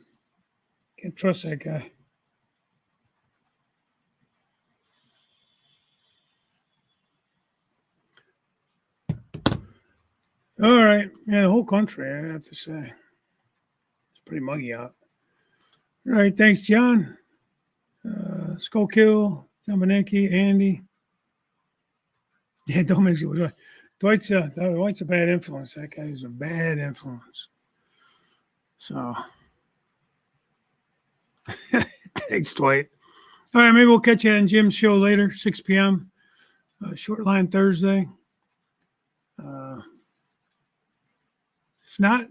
Can't trust that guy. All right. Yeah, the whole country, I have to say. It's pretty muggy out. All right. Thanks, John. Skullkill, John Benecki, Andy. Yeah, don't mix it with Dwight. Dwight's a bad influence. That guy is a bad influence. So, thanks, Dwight. All right, maybe we'll catch you on Jim's show later, 6 p.m. Short line Thursday. If not,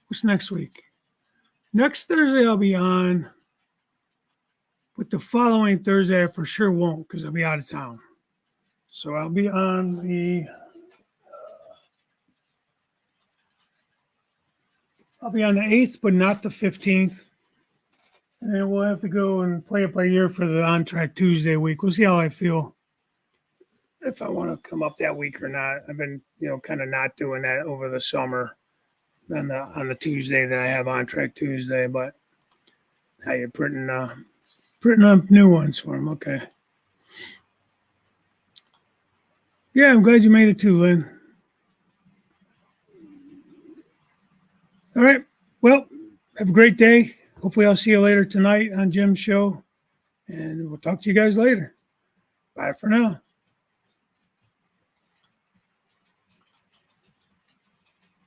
what's next week? Next Thursday I'll be on, but the following Thursday I for sure won't because I'll be out of town. So I'll be on the 8th, but not the 15th. And then we'll have to go and play it by ear for the On Track Tuesday week. We'll see how I feel, if I want to come up that week or not. I've been, kind of not doing that over the summer on the Tuesday that I have On Track Tuesday. But now you're printing up new ones for them. Okay. Yeah, I'm glad you made it too, Lynn. All right. Well, have a great day. Hopefully I'll see you later tonight on Jim's show. And we'll talk to you guys later. Bye for now.